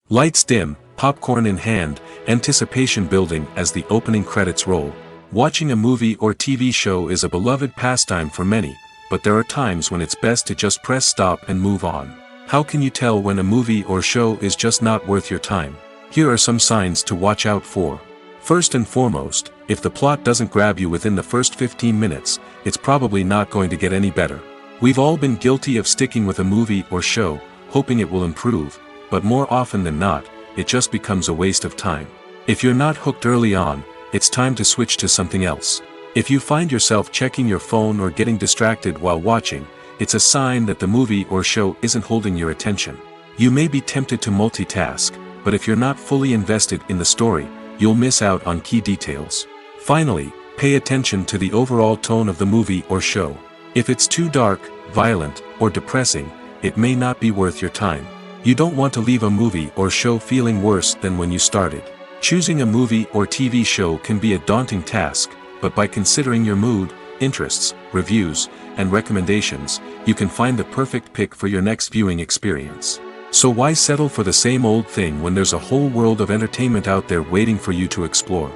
Lights dim, popcorn in hand, anticipation building as the opening credits roll. Watching a movie or TV show is a beloved pastime for many, but there are times when it's best to just press stop and move on. How can you tell when a movie or show is just not worth your time? Here are some signs to watch out for. First and foremost, if the plot doesn't grab you within the first 15 minutes, it's probably not going to get any better. We've all been guilty of sticking with a movie or show, hoping it will improve, but more often than not, it just becomes a waste of time. If you're not hooked early on, it's time to switch to something else. If you find yourself checking your phone or getting distracted while watching, it's a sign that the movie or show isn't holding your attention. You may be tempted to multitask, but if you're not fully invested in the story, you'll miss out on key details. Finally, pay attention to the overall tone of the movie or show. If it's too dark, violent, or depressing, it may not be worth your time. You don't want to leave a movie or show feeling worse than when you started. Choosing a movie or TV show can be a daunting task, but by considering your mood, interests, reviews, and recommendations, you can find the perfect pick for your next viewing experience. So why settle for the same old thing when there's a whole world of entertainment out there waiting for you to explore?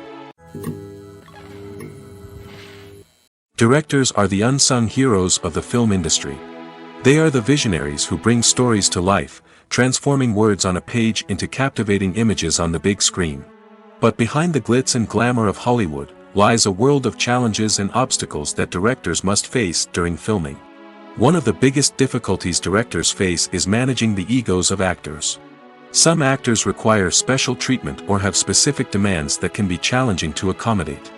Directors are the unsung heroes of the film industry. They are the visionaries who bring stories to life, transforming words on a page into captivating images on the big screen. But behind the glitz and glamour of Hollywood, lies a world of challenges and obstacles that directors must face during filming. One of the biggest difficulties directors face is managing the egos of actors. Some actors require special treatment or have specific demands that can be challenging to accommodate.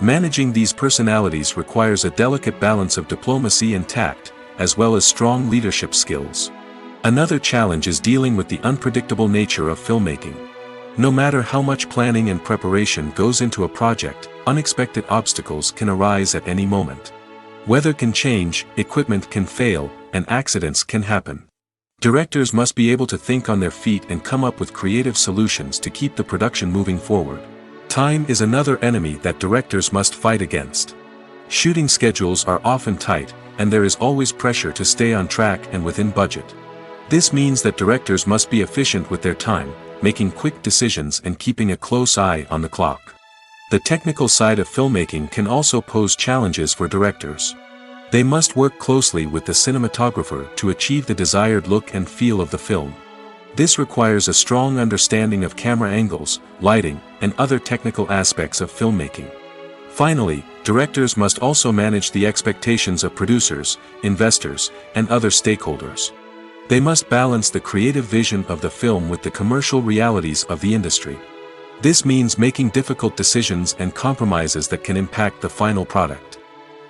Managing these personalities requires a delicate balance of diplomacy and tact, as well as strong leadership skills. Another challenge is dealing with the unpredictable nature of filmmaking. No matter how much planning and preparation goes into a project, unexpected obstacles can arise at any moment. Weather can change, equipment can fail, and accidents can happen. Directors must be able to think on their feet and come up with creative solutions to keep the production moving forward. Time is another enemy that directors must fight against. Shooting schedules are often tight, and there is always pressure to stay on track and within budget. This means that directors must be efficient with their time, making quick decisions and keeping a close eye on the clock. The technical side of filmmaking can also pose challenges for directors. They must work closely with the cinematographer to achieve the desired look and feel of the film. This requires a strong understanding of camera angles, lighting, and other technical aspects of filmmaking. Finally, directors must also manage the expectations of producers, investors, and other stakeholders. They must balance the creative vision of the film with the commercial realities of the industry. This means making difficult decisions and compromises that can impact the final product.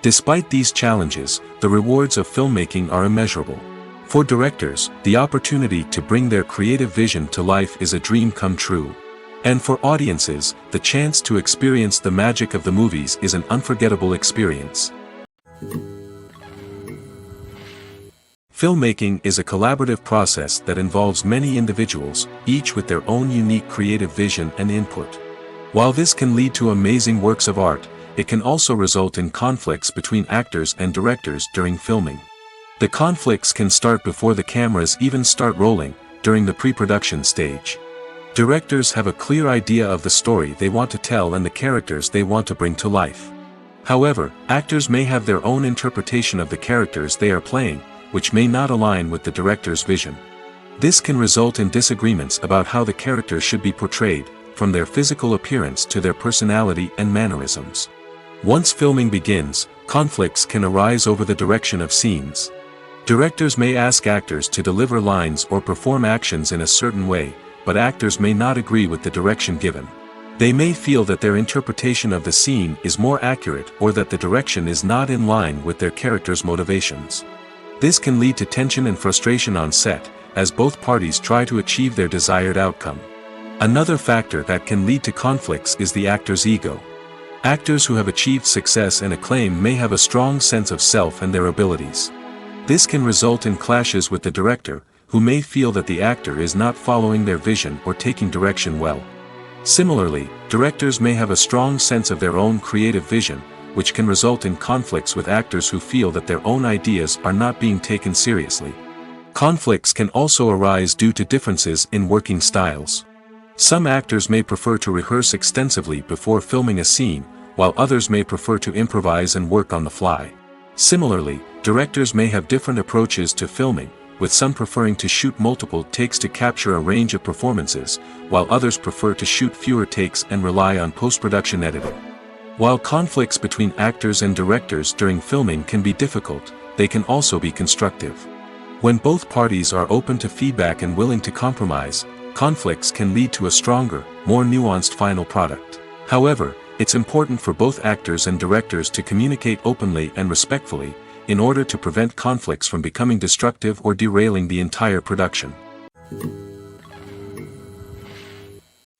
Despite these challenges, the rewards of filmmaking are immeasurable. For directors, the opportunity to bring their creative vision to life is a dream come true. And for audiences, the chance to experience the magic of the movies is an unforgettable experience. Filmmaking is a collaborative process that involves many individuals, each with their own unique creative vision and input. While this can lead to amazing works of art, it can also result in conflicts between actors and directors during filming. The conflicts can start before the cameras even start rolling, during the pre-production stage. Directors have a clear idea of the story they want to tell and the characters they want to bring to life. However, actors may have their own interpretation of the characters they are playing, which may not align with the director's vision. This can result in disagreements about how the characters should be portrayed, from their physical appearance to their personality and mannerisms. Once filming begins, conflicts can arise over the direction of scenes. Directors may ask actors to deliver lines or perform actions in a certain way, but actors may not agree with the direction given. They may feel that their interpretation of the scene is more accurate or that the direction is not in line with their character's motivations. This can lead to tension and frustration on set, as both parties try to achieve their desired outcome. Another factor that can lead to conflicts is the actor's ego. Actors who have achieved success and acclaim may have a strong sense of self and their abilities. This can result in clashes with the director, who may feel that the actor is not following their vision or taking direction well. Similarly, directors may have a strong sense of their own creative vision, which can result in conflicts with actors who feel that their own ideas are not being taken seriously. Conflicts can also arise due to differences in working styles. Some actors may prefer to rehearse extensively before filming a scene, while others may prefer to improvise and work on the fly. Similarly, directors may have different approaches to filming, with some preferring to shoot multiple takes to capture a range of performances, while others prefer to shoot fewer takes and rely on post-production editing. While conflicts between actors and directors during filming can be difficult, they can also be constructive. When both parties are open to feedback and willing to compromise, conflicts can lead to a stronger, more nuanced final product. However, it's important for both actors and directors to communicate openly and respectfully, in order to prevent conflicts from becoming destructive or derailing the entire production.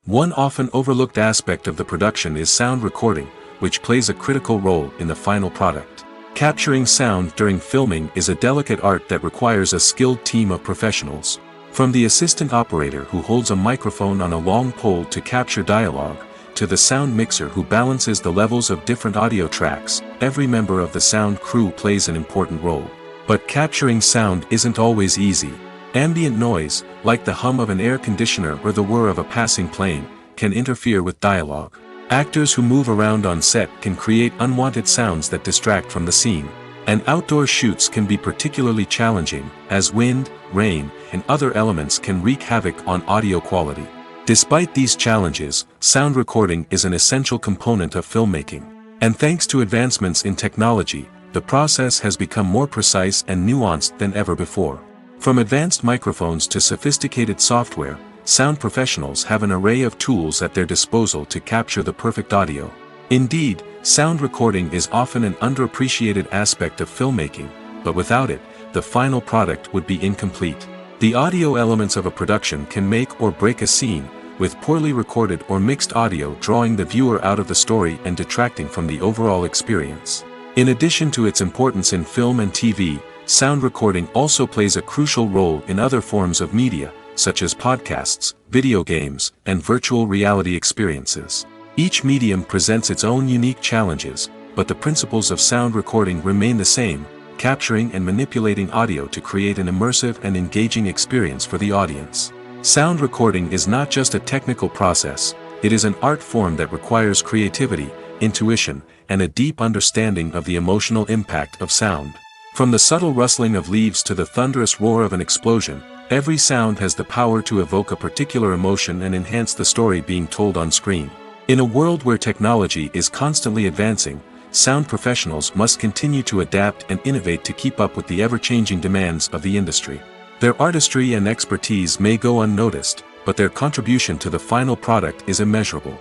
One often overlooked aspect of the production is sound recording, which plays a critical role in the final product. Capturing sound during filming is a delicate art that requires a skilled team of professionals. From the assistant operator who holds a microphone on a long pole to capture dialogue, to the sound mixer who balances the levels of different audio tracks, every member of the sound crew plays an important role. But capturing sound isn't always easy. Ambient noise, like the hum of an air conditioner or the whir of a passing plane, can interfere with dialogue. Actors who move around on set can create unwanted sounds that distract from the scene. And outdoor shoots can be particularly challenging, as wind, rain, and other elements can wreak havoc on audio quality. Despite these challenges, sound recording is an essential component of filmmaking. And thanks to advancements in technology, the process has become more precise and nuanced than ever before. From advanced microphones to sophisticated software, sound professionals have an array of tools at their disposal to capture the perfect audio. Indeed, sound recording is often an underappreciated aspect of filmmaking, but without it, the final product would be incomplete. The audio elements of a production can make or break a scene, with poorly recorded or mixed audio drawing the viewer out of the story and detracting from the overall experience. In addition to its importance in film and TV, sound recording also plays a crucial role in other forms of media, such as podcasts, video games, and virtual reality experiences. Each medium presents its own unique challenges, but the principles of sound recording remain the same: capturing and manipulating audio to create an immersive and engaging experience for the audience. Sound recording is not just a technical process, it is an art form that requires creativity, intuition, and a deep understanding of the emotional impact of sound. From the subtle rustling of leaves to the thunderous roar of an explosion, every sound has the power to evoke a particular emotion and enhance the story being told on screen. In a world where technology is constantly advancing, sound professionals must continue to adapt and innovate to keep up with the ever-changing demands of the industry. Their artistry and expertise may go unnoticed, but their contribution to the final product is immeasurable.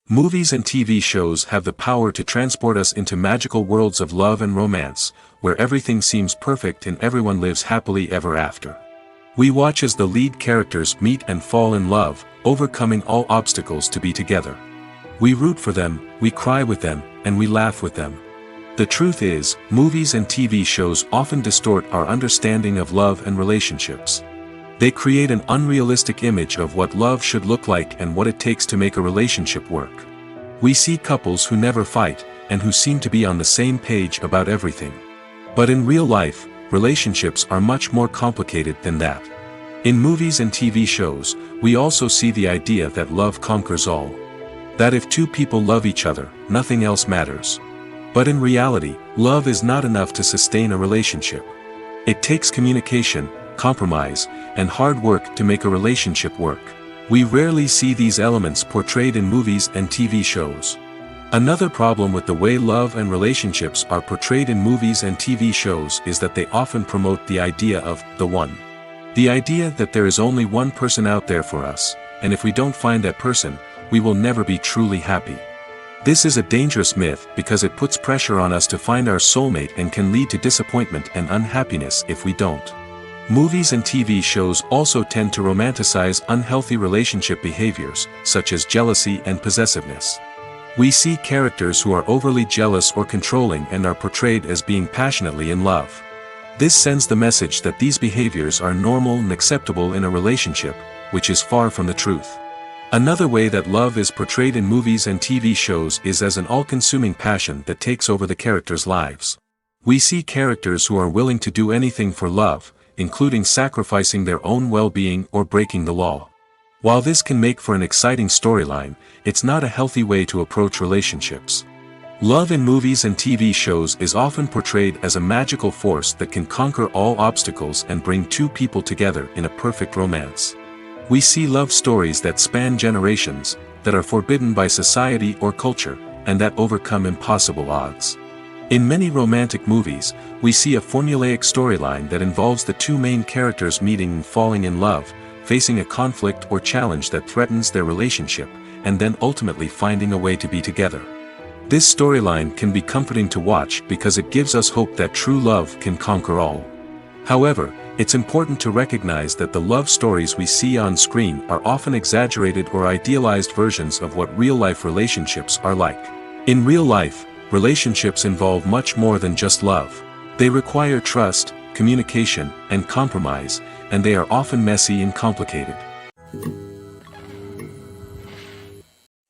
Movies and TV shows have the power to transport us into magical worlds of love and romance, where everything seems perfect and everyone lives happily ever after. We watch as the lead characters meet and fall in love, overcoming all obstacles to be together. We root for them, we cry with them, and we laugh with them. The truth is, movies and TV shows often distort our understanding of love and relationships. They create an unrealistic image of what love should look like and what it takes to make a relationship work. We see couples who never fight, and who seem to be on the same page about everything. But in real life, relationships are much more complicated than that. In movies and TV shows, we also see the idea that love conquers all. That if two people love each other, nothing else matters. But in reality, love is not enough to sustain a relationship. It takes communication, compromise, and hard work to make a relationship work. We rarely see these elements portrayed in movies and TV shows. Another problem with the way love and relationships are portrayed in movies and TV shows is that they often promote the idea of the one. The idea that there is only one person out there for us, and if we don't find that person, we will never be truly happy. This is a dangerous myth because it puts pressure on us to find our soulmate and can lead to disappointment and unhappiness if we don't. Movies and TV shows also tend to romanticize unhealthy relationship behaviors, such as jealousy and possessiveness. We see characters who are overly jealous or controlling and are portrayed as being passionately in love. This sends the message that these behaviors are normal and acceptable in a relationship, which is far from the truth. Another way that love is portrayed in movies and TV shows is as an all-consuming passion that takes over the characters' lives. We see characters who are willing to do anything for love, including sacrificing their own well-being or breaking the law. While this can make for an exciting storyline, it's not a healthy way to approach relationships. Love in movies and TV shows is often portrayed as a magical force that can conquer all obstacles and bring two people together in a perfect romance. We see love stories that span generations, that are forbidden by society or culture, and that overcome impossible odds. In many romantic movies, we see a formulaic storyline that involves the two main characters meeting and falling in love, facing a conflict or challenge that threatens their relationship, and then ultimately finding a way to be together. This storyline can be comforting to watch because it gives us hope that true love can conquer all. However, it's important to recognize that the love stories we see on screen are often exaggerated or idealized versions of what real-life relationships are like. In real life, relationships involve much more than just love. They require trust, communication, and compromise, and they are often messy and complicated.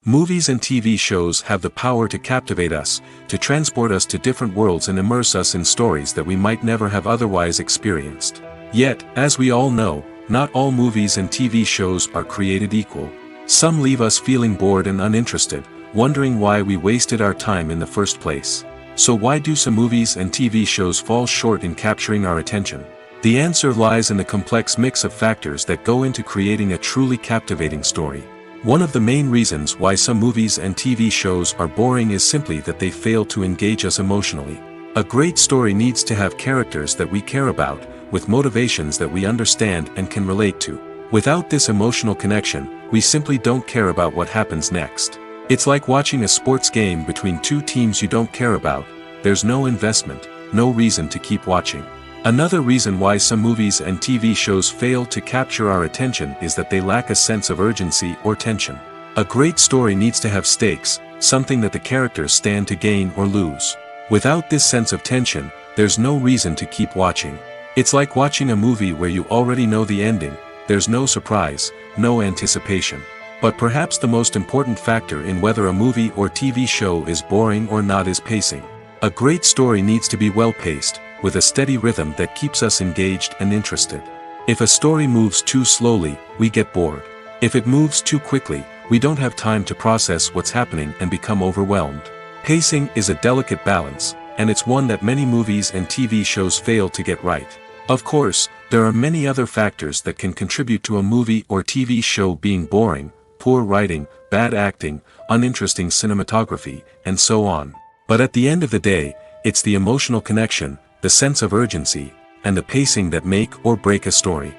Movies and TV shows have the power to captivate us, to transport us to different worlds and immerse us in stories that we might never have otherwise experienced. Yet, as we all know, not all movies and TV shows are created equal. Some leave us feeling bored and uninterested, wondering why we wasted our time in the first place. So why do some movies and TV shows fall short in capturing our attention? The answer lies in the complex mix of factors that go into creating a truly captivating story. One of the main reasons why some movies and TV shows are boring is simply that they fail to engage us emotionally. A great story needs to have characters that we care about, with motivations that we understand and can relate to. Without this emotional connection, we simply don't care about what happens next. It's like watching a sports game between two teams you don't care about. There's no investment, no reason to keep watching. Another reason why some movies and TV shows fail to capture our attention is that they lack a sense of urgency or tension. A great story needs to have stakes, something that the characters stand to gain or lose. Without this sense of tension, there's no reason to keep watching. It's like watching a movie where you already know the ending. There's no surprise, no anticipation. But perhaps the most important factor in whether a movie or TV show is boring or not is pacing. A great story needs to be well-paced, with a steady rhythm that keeps us engaged and interested. If a story moves too slowly, we get bored. If it moves too quickly, we don't have time to process what's happening and become overwhelmed. Pacing is a delicate balance, and it's one that many movies and TV shows fail to get right. Of course, there are many other factors that can contribute to a movie or TV show being boring: poor writing, bad acting, uninteresting cinematography, and so on. But at the end of the day, it's the emotional connection, the sense of urgency, and the pacing that make or break a story.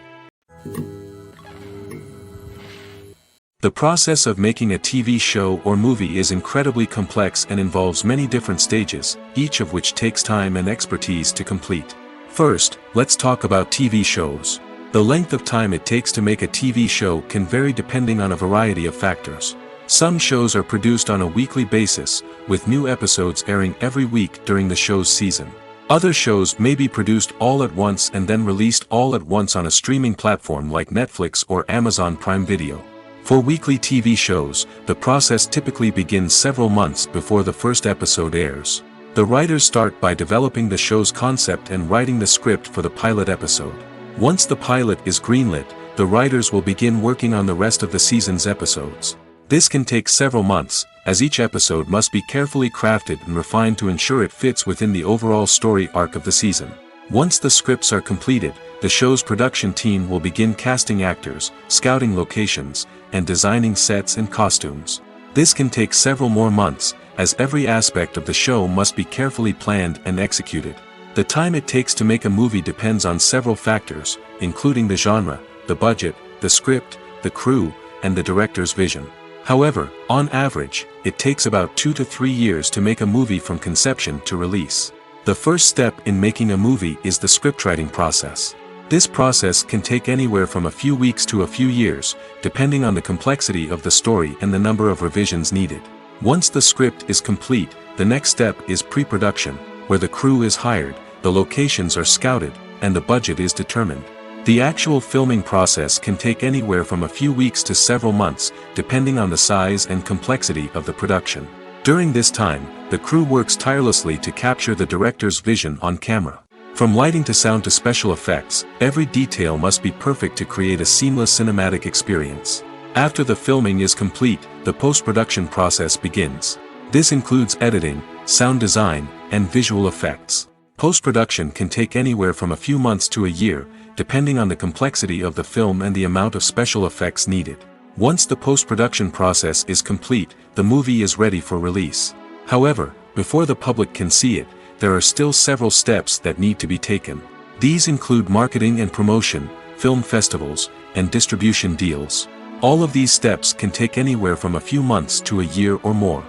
The process of making a TV show or movie is incredibly complex and involves many different stages, each of which takes time and expertise to complete. First, let's talk about TV shows. The length of time it takes to make a TV show can vary depending on a variety of factors. Some shows are produced on a weekly basis, with new episodes airing every week during the show's season. Other shows may be produced all at once and then released all at once on a streaming platform like Netflix or Amazon Prime Video. For weekly TV shows, the process typically begins several months before the first episode airs. The writers start by developing the show's concept and writing the script for the pilot episode. Once the pilot is greenlit, the writers will begin working on the rest of the season's episodes. This can take several months, as each episode must be carefully crafted and refined to ensure it fits within the overall story arc of the season. Once the scripts are completed, the show's production team will begin casting actors, scouting locations, and designing sets and costumes. This can take several more months, as every aspect of the show must be carefully planned and executed. The time it takes to make a movie depends on several factors, including the genre, the budget, the script, the crew, and the director's vision. However, on average, it takes about 2 to 3 years to make a movie from conception to release. The first step in making a movie is the scriptwriting process. This process can take anywhere from a few weeks to a few years, depending on the complexity of the story and the number of revisions needed. Once the script is complete, the next step is pre-production, where the crew is hired, the locations are scouted, and the budget is determined. The actual filming process can take anywhere from a few weeks to several months, depending on the size and complexity of the production. During this time, the crew works tirelessly to capture the director's vision on camera. From lighting to sound to special effects, every detail must be perfect to create a seamless cinematic experience. After the filming is complete, the post-production process begins. This includes editing, sound design, and visual effects. Post-production can take anywhere from a few months to a year, depending on the complexity of the film and the amount of special effects needed. Once the post-production process is complete, the movie is ready for release. However, before the public can see it, there are still several steps that need to be taken. These include marketing and promotion, film festivals, and distribution deals. All of these steps can take anywhere from a few months to a year or more.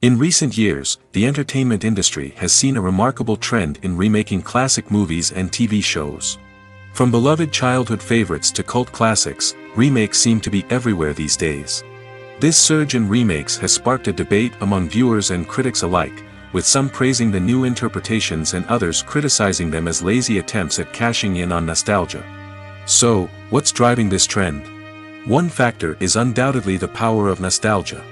In recent years, the entertainment industry has seen a remarkable trend in remaking classic movies and TV shows. From beloved childhood favorites to cult classics, remakes seem to be everywhere these days. This surge in remakes has sparked a debate among viewers and critics alike, with some praising the new interpretations and others criticizing them as lazy attempts at cashing in on nostalgia. So, what's driving this trend? One factor is undoubtedly the power of nostalgia.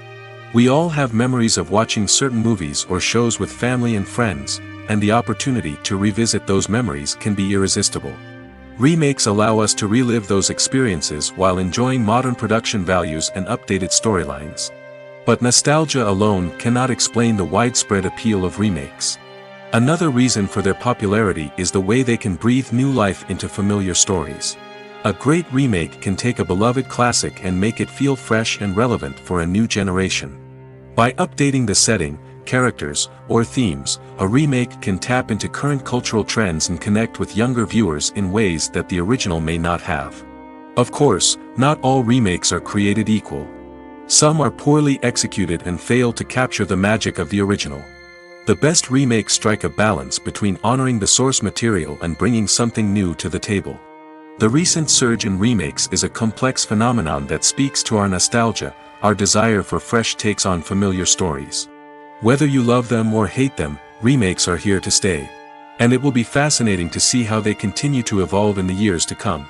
We all have memories of watching certain movies or shows with family and friends, and the opportunity to revisit those memories can be irresistible. Remakes allow us to relive those experiences while enjoying modern production values and updated storylines. But nostalgia alone cannot explain the widespread appeal of remakes. Another reason for their popularity is the way they can breathe new life into familiar stories. A great remake can take a beloved classic and make it feel fresh and relevant for a new generation. By updating the setting, characters, or themes, a remake can tap into current cultural trends and connect with younger viewers in ways that the original may not have. Of course, not all remakes are created equal. Some are poorly executed and fail to capture the magic of the original. The best remakes strike a balance between honoring the source material and bringing something new to the table. The recent surge in remakes is a complex phenomenon that speaks to our nostalgia, our desire for fresh takes on familiar stories. Whether you love them or hate them, remakes are here to stay. And it will be fascinating to see how they continue to evolve in the years to come.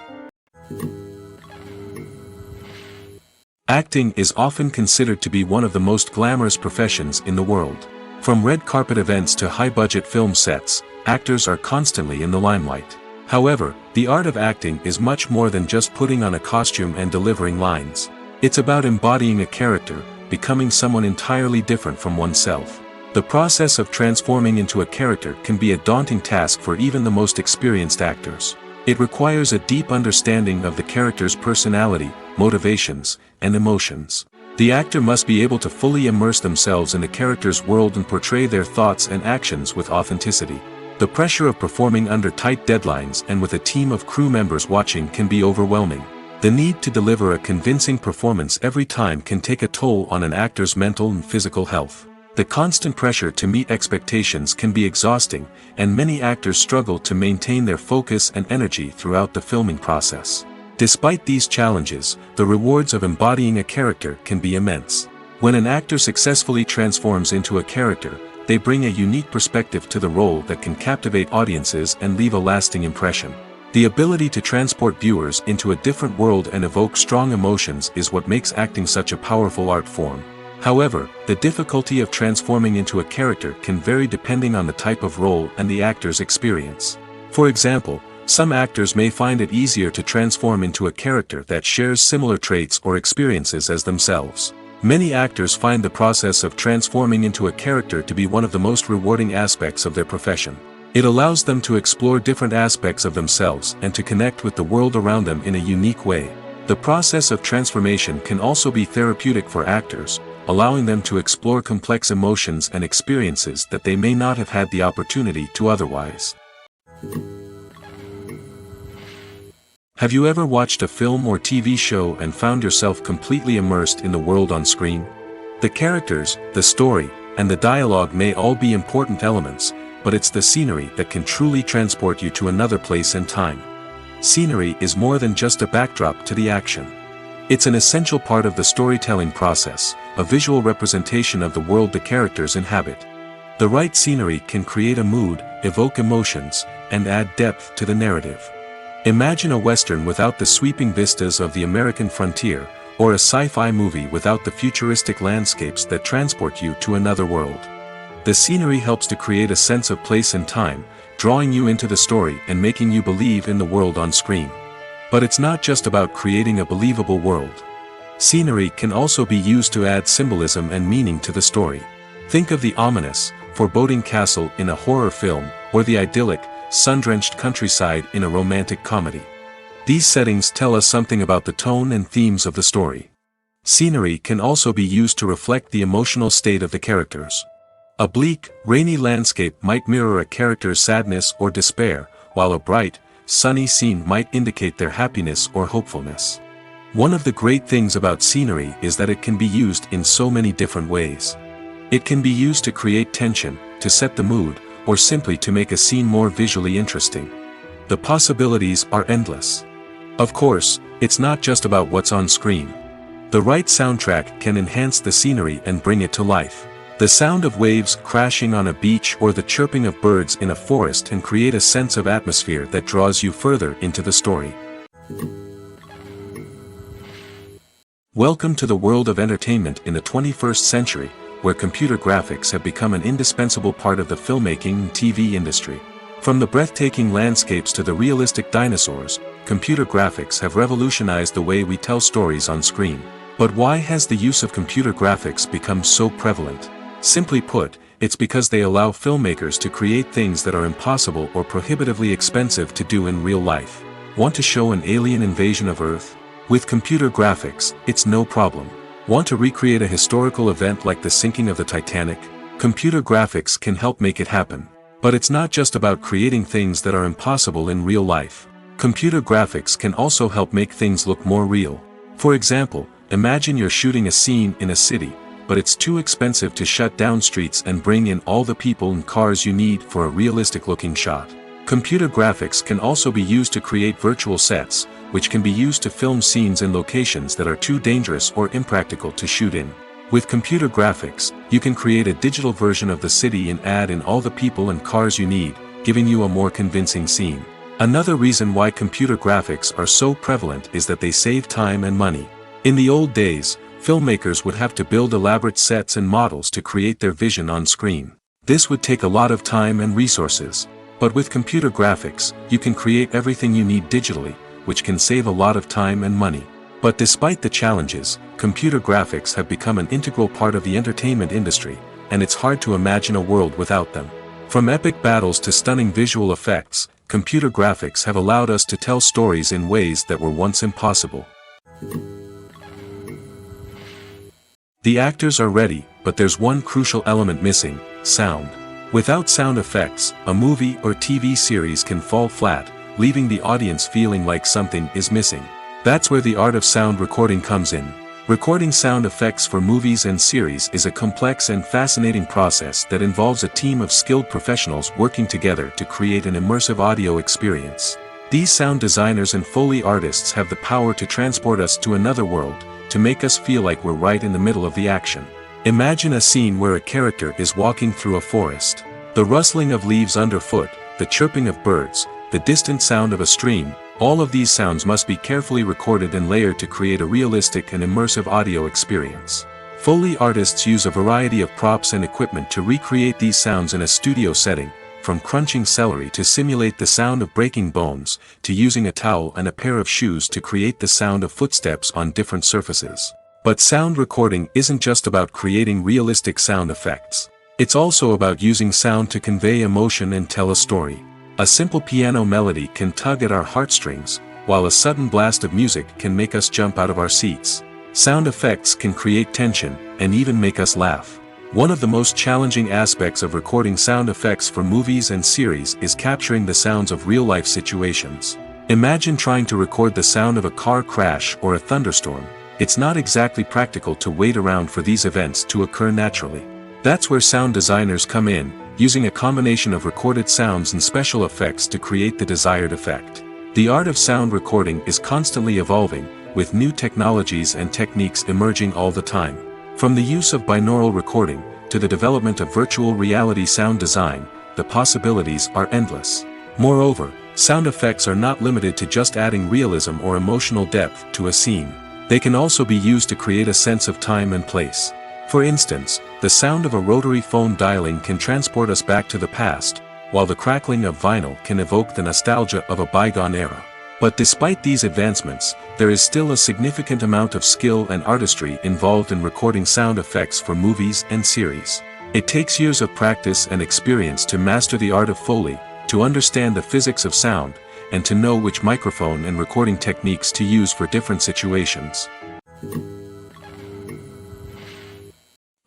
Acting is often considered to be one of the most glamorous professions in the world. From red carpet events to high-budget film sets, actors are constantly in the limelight. However, the art of acting is much more than just putting on a costume and delivering lines. It's about embodying a character, becoming someone entirely different from oneself. The process of transforming into a character can be a daunting task for even the most experienced actors. It requires a deep understanding of the character's personality, motivations, and emotions. The actor must be able to fully immerse themselves in the character's world and portray their thoughts and actions with authenticity. The pressure of performing under tight deadlines and with a team of crew members watching can be overwhelming. The need to deliver a convincing performance every time can take a toll on an actor's mental and physical health. The constant pressure to meet expectations can be exhausting, and many actors struggle to maintain their focus and energy throughout the filming process. Despite these challenges, the rewards of embodying a character can be immense. When an actor successfully transforms into a character, they bring a unique perspective to the role that can captivate audiences and leave a lasting impression. The ability to transport viewers into a different world and evoke strong emotions is what makes acting such a powerful art form. However, the difficulty of transforming into a character can vary depending on the type of role and the actor's experience. For example, some actors may find it easier to transform into a character that shares similar traits or experiences as themselves. Many actors find the process of transforming into a character to be one of the most rewarding aspects of their profession. It allows them to explore different aspects of themselves and to connect with the world around them in a unique way. The process of transformation can also be therapeutic for actors, allowing them to explore complex emotions and experiences that they may not have had the opportunity to otherwise. Have you ever watched a film or TV show and found yourself completely immersed in the world on screen? The characters, the story, and the dialogue may all be important elements, but it's the scenery that can truly transport you to another place and time. Scenery is more than just a backdrop to the action. It's an essential part of the storytelling process, a visual representation of the world the characters inhabit. The right scenery can create a mood, evoke emotions, and add depth to the narrative. Imagine a Western without the sweeping vistas of the American frontier, or a sci-fi movie without the futuristic landscapes that transport you to another world. The scenery helps to create a sense of place and time, drawing you into the story and making you believe in the world on screen. But it's not just about creating a believable world. Scenery can also be used to add symbolism and meaning to the story. Think of the ominous, foreboding castle in a horror film, or the idyllic, sun-drenched countryside in a romantic comedy. These settings tell us something about the tone and themes of the story. Scenery can also be used to reflect the emotional state of the characters. A bleak, rainy landscape might mirror a character's sadness or despair, while a bright, sunny scene might indicate their happiness or hopefulness. One of the great things about scenery is that it can be used in so many different ways. It can be used to create tension, to set the mood, or simply to make a scene more visually interesting. The possibilities are endless. Of course, it's not just about what's on screen. The right soundtrack can enhance the scenery and bring it to life. The sound of waves crashing on a beach or the chirping of birds in a forest can create a sense of atmosphere that draws you further into the story. Welcome to the world of entertainment in the 21st century, where computer graphics have become an indispensable part of the filmmaking and TV industry. From the breathtaking landscapes to the realistic dinosaurs, computer graphics have revolutionized the way we tell stories on screen. But why has the use of computer graphics become so prevalent? Simply put, it's because they allow filmmakers to create things that are impossible or prohibitively expensive to do in real life. Want to show an alien invasion of Earth? With computer graphics, it's no problem. Want to recreate a historical event like the sinking of the Titanic? Computer graphics can help make it happen. But it's not just about creating things that are impossible in real life. Computer graphics can also help make things look more real. For example, imagine you're shooting a scene in a city, but it's too expensive to shut down streets and bring in all the people and cars you need for a realistic-looking shot. Computer graphics can also be used to create virtual sets, which can be used to film scenes in locations that are too dangerous or impractical to shoot in. With computer graphics, you can create a digital version of the city and add in all the people and cars you need, giving you a more convincing scene. Another reason why computer graphics are so prevalent is that they save time and money. In the old days, filmmakers would have to build elaborate sets and models to create their vision on screen. This would take a lot of time and resources. But with computer graphics, you can create everything you need digitally, which can save a lot of time and money. But despite the challenges, computer graphics have become an integral part of the entertainment industry, and it's hard to imagine a world without them. From epic battles to stunning visual effects, computer graphics have allowed us to tell stories in ways that were once impossible. The actors are ready, but there's one crucial element missing: sound. Without sound effects, a movie or TV series can fall flat, leaving the audience feeling like something is missing. That's where the art of sound recording comes in. Recording sound effects for movies and series is a complex and fascinating process that involves a team of skilled professionals working together to create an immersive audio experience. These sound designers and Foley artists have the power to transport us to another world, to make us feel like we're right in the middle of the action. Imagine a scene where a character is walking through a forest. The rustling of leaves underfoot, the chirping of birds, the distant sound of a stream, all of these sounds must be carefully recorded and layered to create a realistic and immersive audio experience. Foley artists use a variety of props and equipment to recreate these sounds in a studio setting, from crunching celery to simulate the sound of breaking bones, to using a towel and a pair of shoes to create the sound of footsteps on different surfaces. But sound recording isn't just about creating realistic sound effects. It's also about using sound to convey emotion and tell a story. A simple piano melody can tug at our heartstrings, while a sudden blast of music can make us jump out of our seats. Sound effects can create tension, and even make us laugh. One of the most challenging aspects of recording sound effects for movies and series is capturing the sounds of real-life situations. Imagine trying to record the sound of a car crash or a thunderstorm. It's not exactly practical to wait around for these events to occur naturally. That's where sound designers come in, using a combination of recorded sounds and special effects to create the desired effect. The art of sound recording is constantly evolving, with new technologies and techniques emerging all the time. From the use of binaural recording, to the development of virtual reality sound design, the possibilities are endless. Moreover, sound effects are not limited to just adding realism or emotional depth to a scene. They can also be used to create a sense of time and place. For instance, the sound of a rotary phone dialing can transport us back to the past, while the crackling of vinyl can evoke the nostalgia of a bygone era. But despite these advancements, there is still a significant amount of skill and artistry involved in recording sound effects for movies and series. It takes years of practice and experience to master the art of Foley, to understand the physics of sound, and to know which microphone and recording techniques to use for different situations.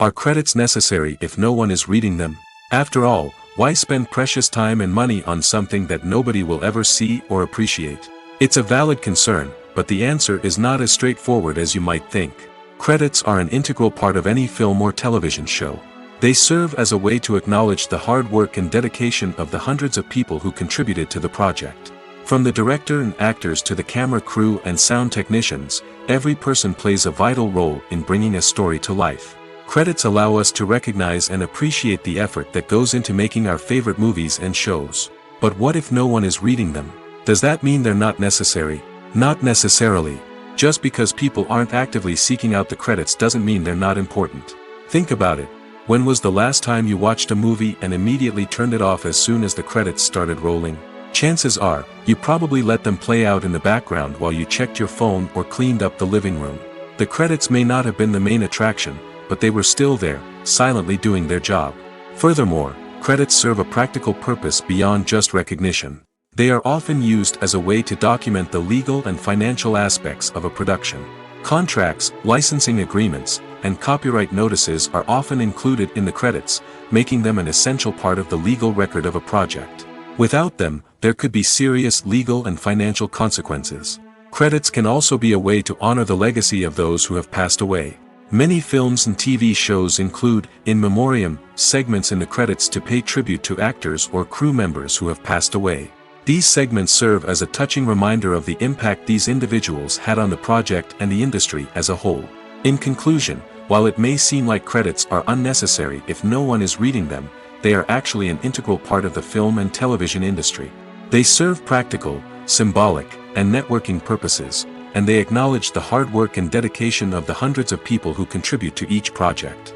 Are credits necessary if no one is reading them? After all, why spend precious time and money on something that nobody will ever see or appreciate? It's a valid concern, but the answer is not as straightforward as you might think. Credits are an integral part of any film or television show. They serve as a way to acknowledge the hard work and dedication of the hundreds of people who contributed to the project. From the director and actors to the camera crew and sound technicians, every person plays a vital role in bringing a story to life. Credits allow us to recognize and appreciate the effort that goes into making our favorite movies and shows. But what if no one is reading them? Does that mean they're not necessary? Not necessarily. Just because people aren't actively seeking out the credits doesn't mean they're not important. Think about it. When was the last time you watched a movie and immediately turned it off as soon as the credits started rolling? Chances are, you probably let them play out in the background while you checked your phone or cleaned up the living room. The credits may not have been the main attraction, but they were still there, silently doing their job. Furthermore, credits serve a practical purpose beyond just recognition. They are often used as a way to document the legal and financial aspects of a production. Contracts, licensing agreements, and copyright notices are often included in the credits, making them an essential part of the legal record of a project. Without them, there could be serious legal and financial consequences. Credits can also be a way to honor the legacy of those who have passed away. Many films and TV shows include, in memoriam, segments in the credits to pay tribute to actors or crew members who have passed away. These segments serve as a touching reminder of the impact these individuals had on the project and the industry as a whole. In conclusion, while it may seem like credits are unnecessary if no one is reading them, they are actually an integral part of the film and television industry. They serve practical, symbolic, and networking purposes, and they acknowledge the hard work and dedication of the hundreds of people who contribute to each project.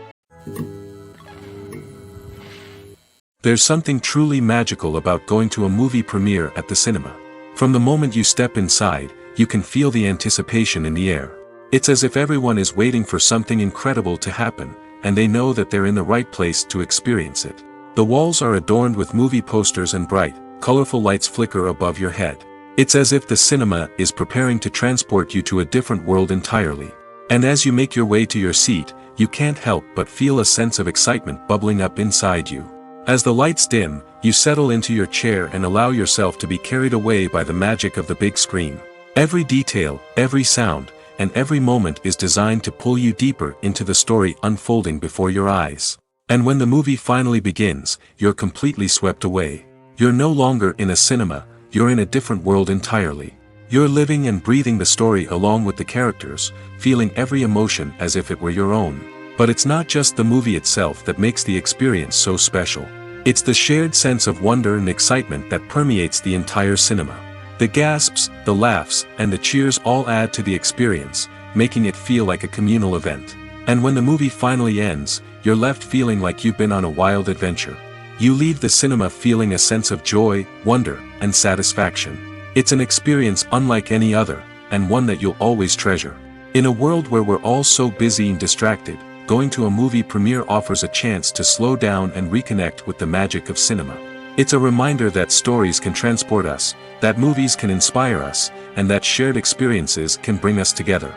There's something truly magical about going to a movie premiere at the cinema. From the moment you step inside, you can feel the anticipation in the air. It's as if everyone is waiting for something incredible to happen, and they know that they're in the right place to experience it. The walls are adorned with movie posters and bright, colorful lights flicker above your head. It's as if the cinema is preparing to transport you to a different world entirely. And as you make your way to your seat, you can't help but feel a sense of excitement bubbling up inside you. As the lights dim, you settle into your chair and allow yourself to be carried away by the magic of the big screen. Every detail, every sound, and every moment is designed to pull you deeper into the story unfolding before your eyes. And when the movie finally begins, you're completely swept away. You're no longer in a cinema, you're in a different world entirely. You're living and breathing the story along with the characters, feeling every emotion as if it were your own. But it's not just the movie itself that makes the experience so special. It's the shared sense of wonder and excitement that permeates the entire cinema. The gasps, the laughs, and the cheers all add to the experience, making it feel like a communal event. And when the movie finally ends, you're left feeling like you've been on a wild adventure. You leave the cinema feeling a sense of joy, wonder, and satisfaction. It's an experience unlike any other, and one that you'll always treasure. In a world where we're all so busy and distracted, going to a movie premiere offers a chance to slow down and reconnect with the magic of cinema. It's a reminder that stories can transport us, that movies can inspire us, and that shared experiences can bring us together.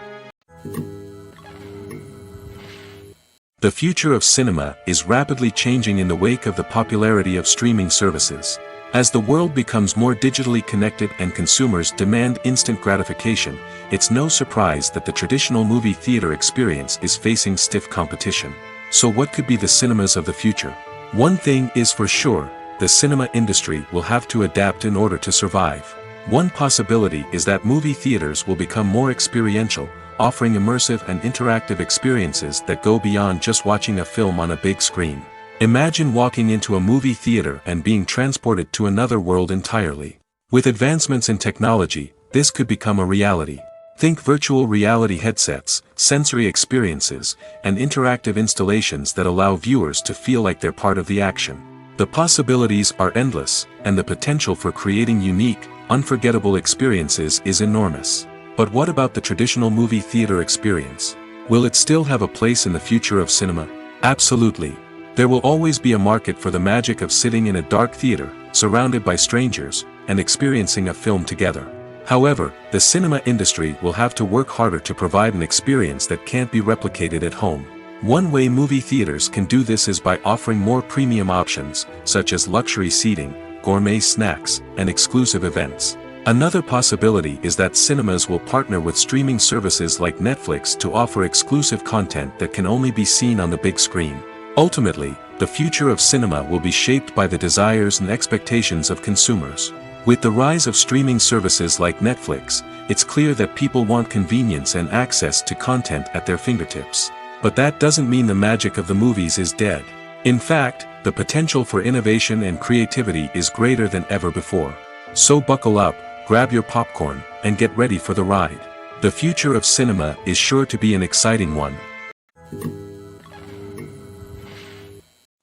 The future of cinema is rapidly changing in the wake of the popularity of streaming services. As the world becomes more digitally connected and consumers demand instant gratification, it's no surprise that the traditional movie theater experience is facing stiff competition. So what could be the cinemas of the future? One thing is for sure, the cinema industry will have to adapt in order to survive. One possibility is that movie theaters will become more experiential, offering immersive and interactive experiences that go beyond just watching a film on a big screen. Imagine walking into a movie theater and being transported to another world entirely. With advancements in technology, this could become a reality. Think virtual reality headsets, sensory experiences, and interactive installations that allow viewers to feel like they're part of the action. The possibilities are endless, and the potential for creating unique, unforgettable experiences is enormous. But what about the traditional movie theater experience? Will it still have a place in the future of cinema? Absolutely. There will always be a market for the magic of sitting in a dark theater, surrounded by strangers, and experiencing a film together. However, the cinema industry will have to work harder to provide an experience that can't be replicated at home. One way movie theaters can do this is by offering more premium options, such as luxury seating, gourmet snacks, and exclusive events. Another possibility is that cinemas will partner with streaming services like Netflix to offer exclusive content that can only be seen on the big screen. Ultimately, the future of cinema will be shaped by the desires and expectations of consumers. With the rise of streaming services like Netflix, it's clear that people want convenience and access to content at their fingertips. But that doesn't mean the magic of the movies is dead. In fact, the potential for innovation and creativity is greater than ever before. So buckle up, grab your popcorn, and get ready for the ride. The future of cinema is sure to be an exciting one.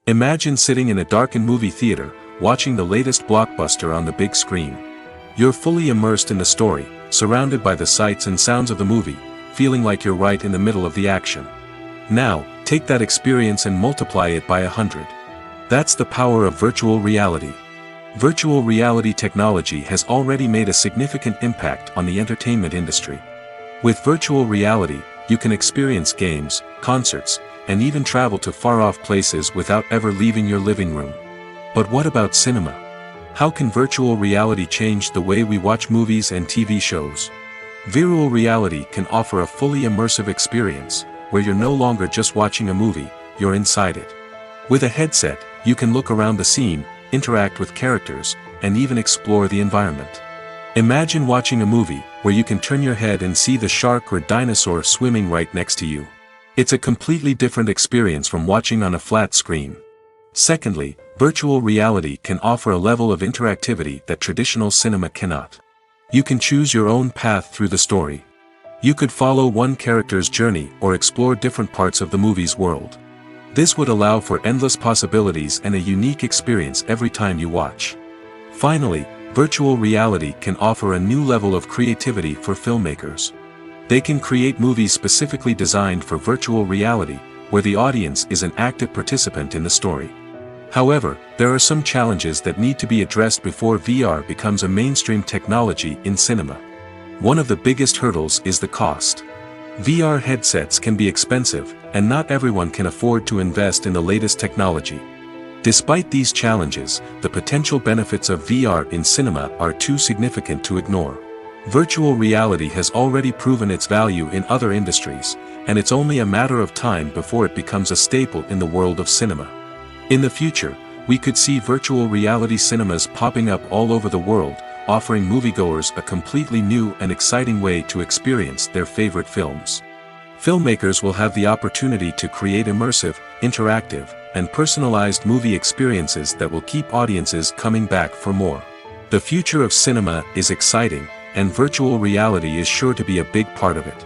Imagine sitting in a darkened movie theater, watching the latest blockbuster on the big screen. You're fully immersed in the story, surrounded by the sights and sounds of the movie, feeling like you're right in the middle of the action. Now, take that experience and multiply it by 100. That's the power of virtual reality. Virtual reality technology has already made a significant impact on the entertainment industry. With virtual reality, you can experience games, concerts, and even travel to far-off places without ever leaving your living room. But what about cinema? How can virtual reality change the way we watch movies and TV shows? Virtual reality can offer a fully immersive experience, where you're no longer just watching a movie, you're inside it. With a headset, you can look around the scene, interact with characters, and even explore the environment. Imagine watching a movie, where you can turn your head and see the shark or dinosaur swimming right next to you. It's a completely different experience from watching on a flat screen. Secondly, virtual reality can offer a level of interactivity that traditional cinema cannot. You can choose your own path through the story. You could follow one character's journey or explore different parts of the movie's world. This would allow for endless possibilities and a unique experience every time you watch. Finally, virtual reality can offer a new level of creativity for filmmakers. They can create movies specifically designed for virtual reality, where the audience is an active participant in the story. However, there are some challenges that need to be addressed before VR becomes a mainstream technology in cinema. One of the biggest hurdles is the cost. VR headsets can be expensive, and not everyone can afford to invest in the latest technology. Despite these challenges, the potential benefits of VR in cinema are too significant to ignore. Virtual reality has already proven its value in other industries, and it's only a matter of time before it becomes a staple in the world of cinema. In the future, we could see virtual reality cinemas popping up all over the world, offering moviegoers a completely new and exciting way to experience their favorite films. Filmmakers will have the opportunity to create immersive, interactive, and personalized movie experiences that will keep audiences coming back for more. The future of cinema is exciting, and virtual reality is sure to be a big part of it.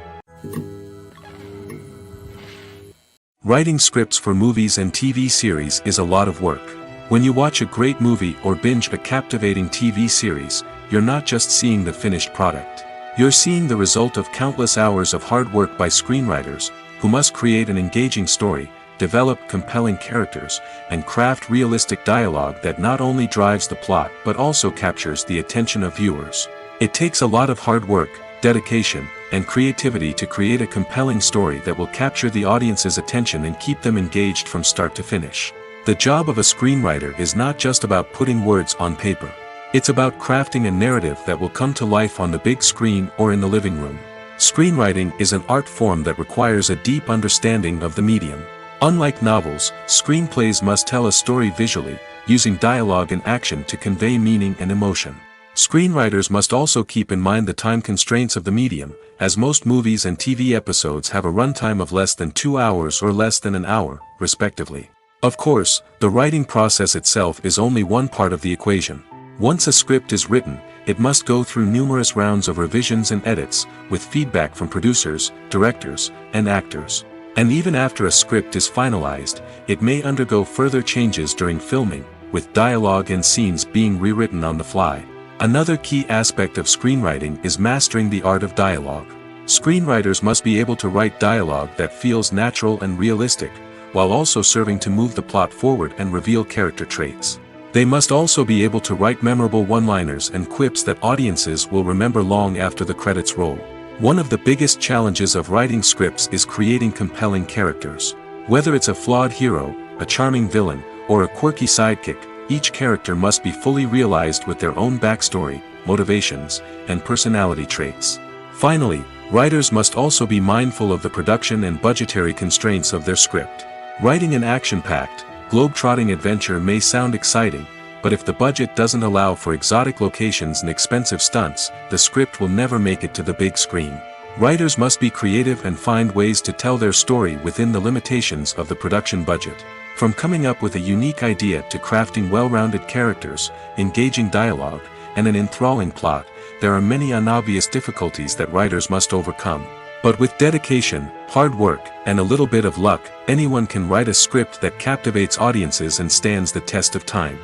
Writing scripts for movies and TV series is a lot of work. When you watch a great movie or binge a captivating TV series, you're not just seeing the finished product. You're seeing the result of countless hours of hard work by screenwriters, who must create an engaging story, develop compelling characters, and craft realistic dialogue that not only drives the plot but also captures the attention of viewers. It takes a lot of hard work, dedication, and creativity to create a compelling story that will capture the audience's attention and keep them engaged from start to finish. The job of a screenwriter is not just about putting words on paper. It's about crafting a narrative that will come to life on the big screen or in the living room. Screenwriting is an art form that requires a deep understanding of the medium. Unlike novels, screenplays must tell a story visually, using dialogue and action to convey meaning and emotion. Screenwriters must also keep in mind the time constraints of the medium, as most movies and TV episodes have a runtime of less than 2 hours or less than an hour, respectively. Of course, the writing process itself is only one part of the equation. Once a script is written, it must go through numerous rounds of revisions and edits, with feedback from producers, directors, and actors. And even after a script is finalized, it may undergo further changes during filming, with dialogue and scenes being rewritten on the fly. Another key aspect of screenwriting is mastering the art of dialogue. Screenwriters must be able to write dialogue that feels natural and realistic, while also serving to move the plot forward and reveal character traits. They must also be able to write memorable one-liners and quips that audiences will remember long after the credits roll. One of the biggest challenges of writing scripts is creating compelling characters. Whether it's a flawed hero, a charming villain, or a quirky sidekick, each character must be fully realized with their own backstory, motivations, and personality traits. Finally, writers must also be mindful of the production and budgetary constraints of their script. Writing an action-packed, globe-trotting adventure may sound exciting, but if the budget doesn't allow for exotic locations and expensive stunts, the script will never make it to the big screen. Writers must be creative and find ways to tell their story within the limitations of the production budget. From coming up with a unique idea to crafting well-rounded characters, engaging dialogue, and an enthralling plot, there are many unobvious difficulties that writers must overcome. But with dedication, hard work, and a little bit of luck, anyone can write a script that captivates audiences and stands the test of time.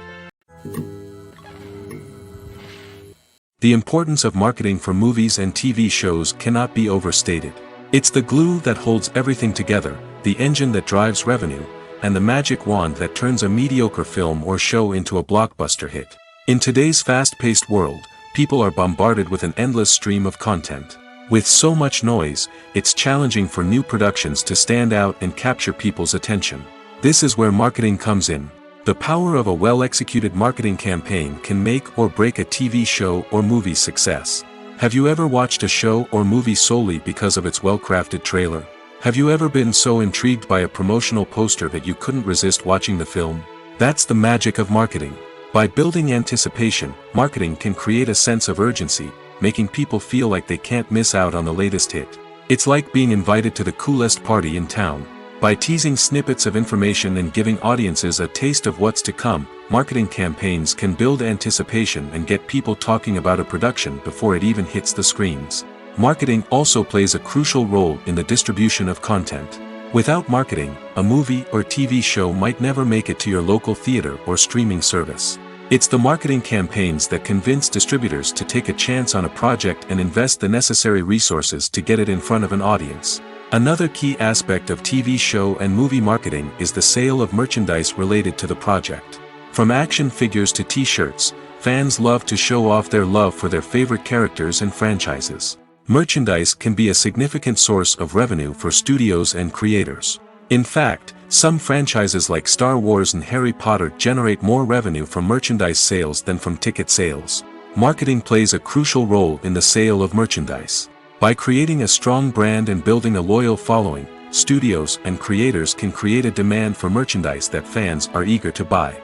The importance of marketing for movies and TV shows cannot be overstated. It's the glue that holds everything together, the engine that drives revenue, and the magic wand that turns a mediocre film or show into a blockbuster hit. In today's fast-paced world, people are bombarded with an endless stream of content. With so much noise, it's challenging for new productions to stand out and capture people's attention. This is where marketing comes in. The power of a well-executed marketing campaign can make or break a TV show or movie's success. Have you ever watched a show or movie solely because of its well-crafted trailer? Have you ever been so intrigued by a promotional poster that you couldn't resist watching the film? That's the magic of marketing. By building anticipation, marketing can create a sense of urgency, making people feel like they can't miss out on the latest hit. It's like being invited to the coolest party in town. By teasing snippets of information and giving audiences a taste of what's to come, marketing campaigns can build anticipation and get people talking about a production before it even hits the screens. Marketing also plays a crucial role in the distribution of content. Without marketing, a movie or TV show might never make it to your local theater or streaming service. It's the marketing campaigns that convince distributors to take a chance on a project and invest the necessary resources to get it in front of an audience. Another key aspect of TV show and movie marketing is the sale of merchandise related to the project. From action figures to t-shirts, fans love to show off their love for their favorite characters and franchises. Merchandise can be a significant source of revenue for studios and creators. In fact, some franchises like Star Wars and Harry Potter generate more revenue from merchandise sales than from ticket sales. Marketing plays a crucial role in the sale of merchandise. By creating a strong brand and building a loyal following, studios and creators can create a demand for merchandise that fans are eager to buy.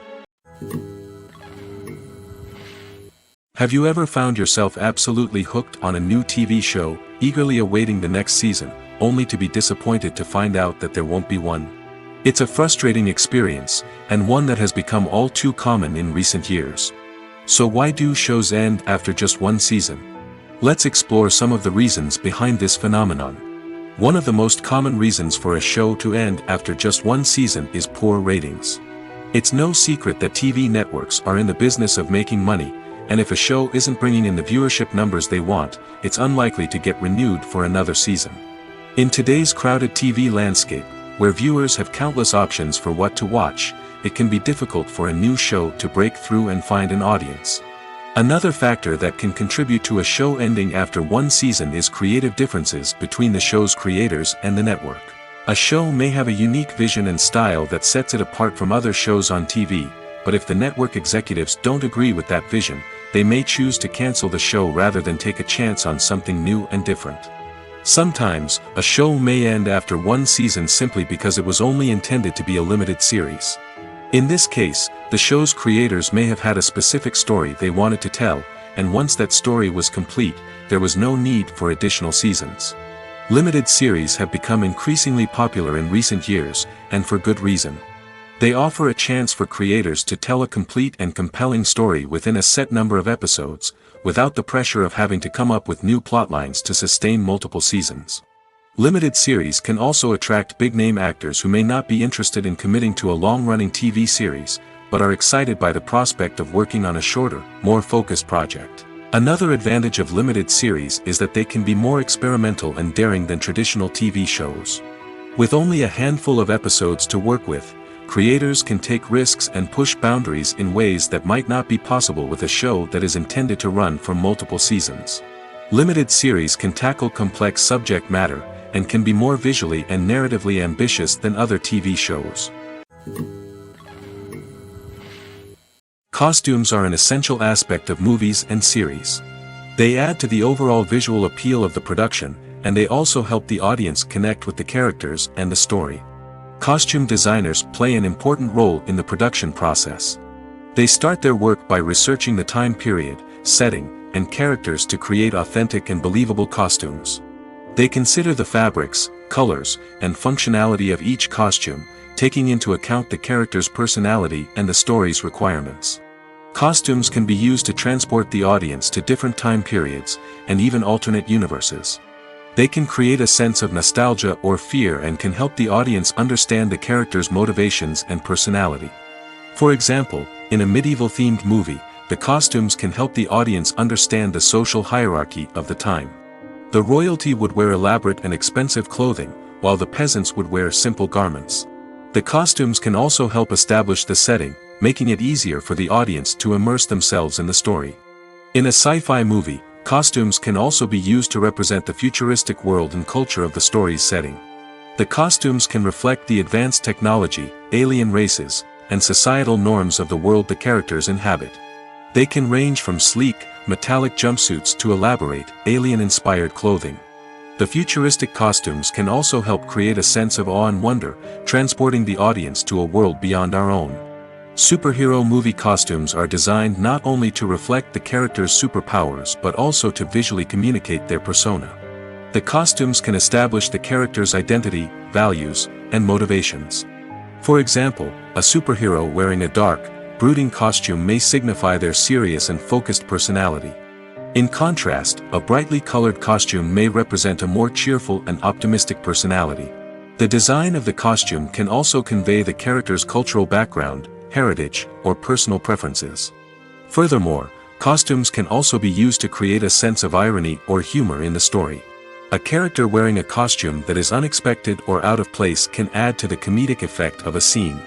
Have you ever found yourself absolutely hooked on a new TV show, eagerly awaiting the next season, only to be disappointed to find out that there won't be one? It's a frustrating experience, and one that has become all too common in recent years. So why do shows end after just one season? Let's explore some of the reasons behind this phenomenon. One of the most common reasons for a show to end after just one season is poor ratings. It's no secret that TV networks are in the business of making money, and if a show isn't bringing in the viewership numbers they want, it's unlikely to get renewed for another season. In today's crowded TV landscape, where viewers have countless options for what to watch, it can be difficult for a new show to break through and find an audience. Another factor that can contribute to a show ending after one season is creative differences between the show's creators and the network. A show may have a unique vision and style that sets it apart from other shows on TV, but if the network executives don't agree with that vision, they may choose to cancel the show rather than take a chance on something new and different. Sometimes, a show may end after one season simply because it was only intended to be a limited series. In this case, the show's creators may have had a specific story they wanted to tell, and once that story was complete, there was no need for additional seasons. Limited series have become increasingly popular in recent years, and for good reason. They offer a chance for creators to tell a complete and compelling story within a set number of episodes, without the pressure of having to come up with new plotlines to sustain multiple seasons. Limited series can also attract big-name actors who may not be interested in committing to a long-running TV series, but are excited by the prospect of working on a shorter, more focused project. Another advantage of limited series is that they can be more experimental and daring than traditional TV shows. With only a handful of episodes to work with, creators can take risks and push boundaries in ways that might not be possible with a show that is intended to run for multiple seasons. Limited series can tackle complex subject matter, and can be more visually and narratively ambitious than other TV shows. Costumes are an essential aspect of movies and series. They add to the overall visual appeal of the production, and they also help the audience connect with the characters and the story. Costume designers play an important role in the production process. They start their work by researching the time period, setting, and characters to create authentic and believable costumes. They consider the fabrics, colors, and functionality of each costume, taking into account the character's personality and the story's requirements. Costumes can be used to transport the audience to different time periods, and even alternate universes. They can create a sense of nostalgia or fear and can help the audience understand the character's motivations and personality. For example, in a medieval-themed movie, the costumes can help the audience understand the social hierarchy of the time. The royalty would wear elaborate and expensive clothing, while the peasants would wear simple garments. The costumes can also help establish the setting, making it easier for the audience to immerse themselves in the story. In a sci-fi movie, costumes can also be used to represent the futuristic world and culture of the story's setting. The costumes can reflect the advanced technology, alien races, and societal norms of the world the characters inhabit. They can range from sleek, metallic jumpsuits to elaborate, alien-inspired clothing. The futuristic costumes can also help create a sense of awe and wonder, transporting the audience to a world beyond our own. Superhero movie costumes are designed not only to reflect the character's superpowers but also to visually communicate their persona. The costumes can establish the character's identity, values, and motivations. For example, a superhero wearing a dark, brooding costume may signify their serious and focused personality. In contrast, a brightly colored costume may represent a more cheerful and optimistic personality. The design of the costume can also convey the character's cultural background, heritage, or personal preferences. Furthermore, costumes can also be used to create a sense of irony or humor in the story. A character wearing a costume that is unexpected or out of place can add to the comedic effect of a scene.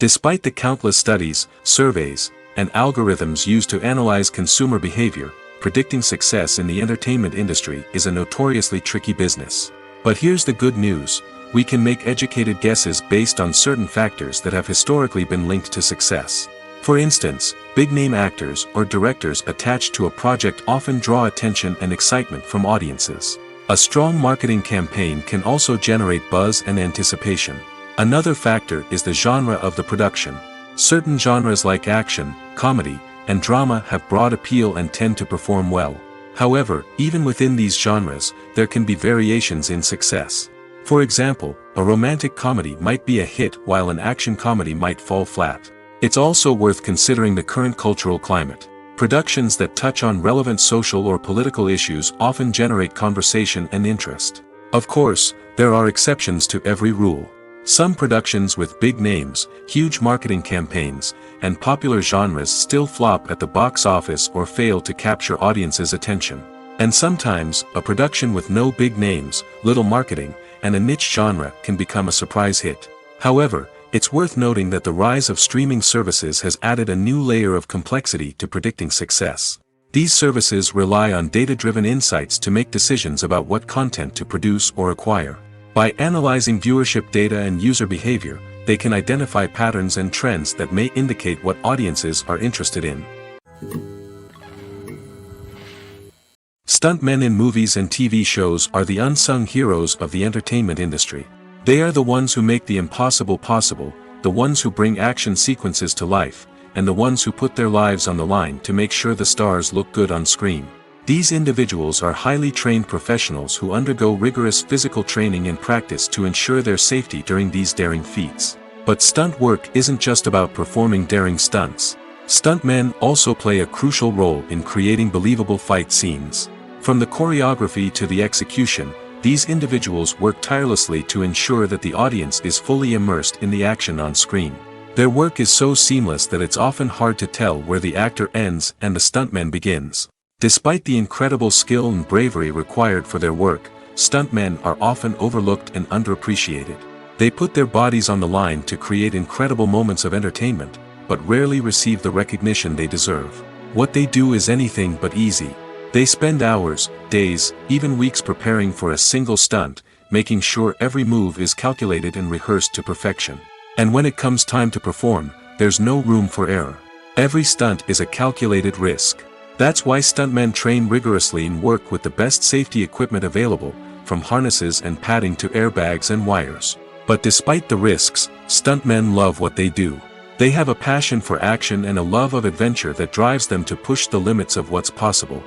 Despite the countless studies, surveys, and algorithms used to analyze consumer behavior, predicting success in the entertainment industry is a notoriously tricky business. But here's the good news: we can make educated guesses based on certain factors that have historically been linked to success. For instance, big-name actors or directors attached to a project often draw attention and excitement from audiences. A strong marketing campaign can also generate buzz and anticipation. Another factor is the genre of the production. Certain genres like action, comedy, and drama have broad appeal and tend to perform well. However, even within these genres, there can be variations in success. For example, a romantic comedy might be a hit while an action comedy might fall flat. It's also worth considering the current cultural climate. Productions that touch on relevant social or political issues often generate conversation and interest. Of course, there are exceptions to every rule. Some productions with big names, huge marketing campaigns, and popular genres still flop at the box office or fail to capture audiences' attention. And sometimes, a production with no big names, little marketing, and a niche genre can become a surprise hit. However, It's worth noting that the rise of streaming services has added a new layer of complexity to predicting success. These services rely on data-driven insights to make decisions about what content to produce or acquire. By analyzing viewership data and user behavior, they can identify patterns and trends that may indicate what audiences are interested in. Stuntmen in movies and TV shows are the unsung heroes of the entertainment industry. They are the ones who make the impossible possible, the ones who bring action sequences to life, and the ones who put their lives on the line to make sure the stars look good on screen. These individuals are highly trained professionals who undergo rigorous physical training and practice to ensure their safety during these daring feats. But stunt work isn't just about performing daring stunts. Stuntmen also play a crucial role in creating believable fight scenes. From the choreography to the execution, these individuals work tirelessly to ensure that the audience is fully immersed in the action on screen. Their work is so seamless that it's often hard to tell where the actor ends and the stuntman begins. Despite the incredible skill and bravery required for their work, stuntmen are often overlooked and underappreciated. They put their bodies on the line to create incredible moments of entertainment, but rarely receive the recognition they deserve. What they do is anything but easy. They spend hours, days, even weeks preparing for a single stunt, making sure every move is calculated and rehearsed to perfection. And when it comes time to perform, there's no room for error. Every stunt is a calculated risk. That's why stuntmen train rigorously and work with the best safety equipment available, from harnesses and padding to airbags and wires. But despite the risks, stuntmen love what they do. They have a passion for action and a love of adventure that drives them to push the limits of what's possible.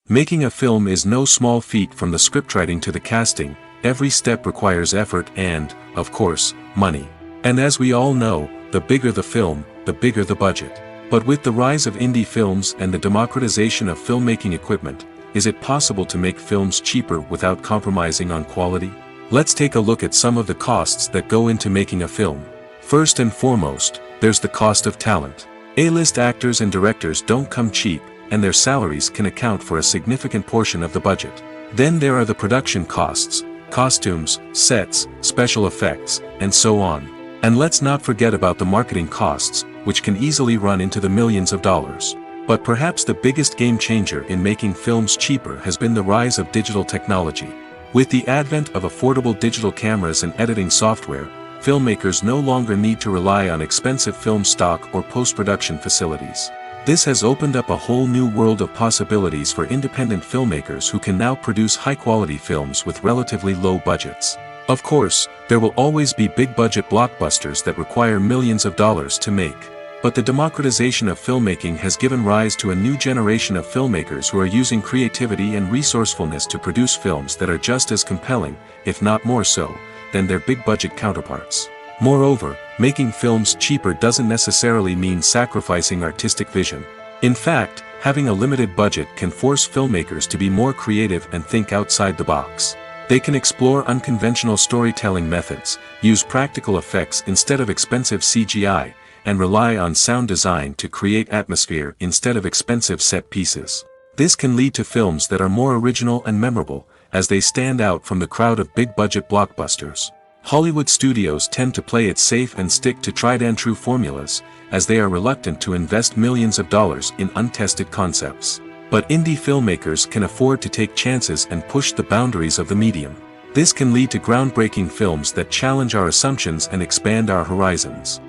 Making a film is no small feat. From the scriptwriting to the casting, every step requires effort and, of course, money. And as we all know, the bigger the film, the bigger the budget. But with the rise of indie films and the democratization of filmmaking equipment, is it possible to make films cheaper without compromising on quality? Let's take a look at some of the costs that go into making a film. First and foremost, there's the cost of talent. A-list actors and directors don't come cheap, and their salaries can account for a significant portion of the budget. Then there are the production costs, costumes, sets, special effects, and so on. And let's not forget about the marketing costs, which can easily run into the millions of dollars. But perhaps the biggest game changer in making films cheaper has been the rise of digital technology. With the advent of affordable digital cameras and editing software, filmmakers no longer need to rely on expensive film stock or post-production facilities. This has opened up a whole new world of possibilities for independent filmmakers who can now produce high-quality films with relatively low budgets. Of course, there will always be big-budget blockbusters that require millions of dollars to make. But the democratization of filmmaking has given rise to a new generation of filmmakers who are using creativity and resourcefulness to produce films that are just as compelling, if not more so, than their big-budget counterparts. Moreover, making films cheaper doesn't necessarily mean sacrificing artistic vision. In fact, having a limited budget can force filmmakers to be more creative and think outside the box. They can explore unconventional storytelling methods, use practical effects instead of expensive CGI, and rely on sound design to create atmosphere instead of expensive set pieces. This can lead to films that are more original and memorable, as they stand out from the crowd of big-budget blockbusters. Hollywood studios tend to play it safe and stick to tried-and-true formulas, as they are reluctant to invest millions of dollars in untested concepts. But indie filmmakers can afford to take chances and push the boundaries of the medium. This can lead to groundbreaking films that challenge our assumptions and expand our horizons.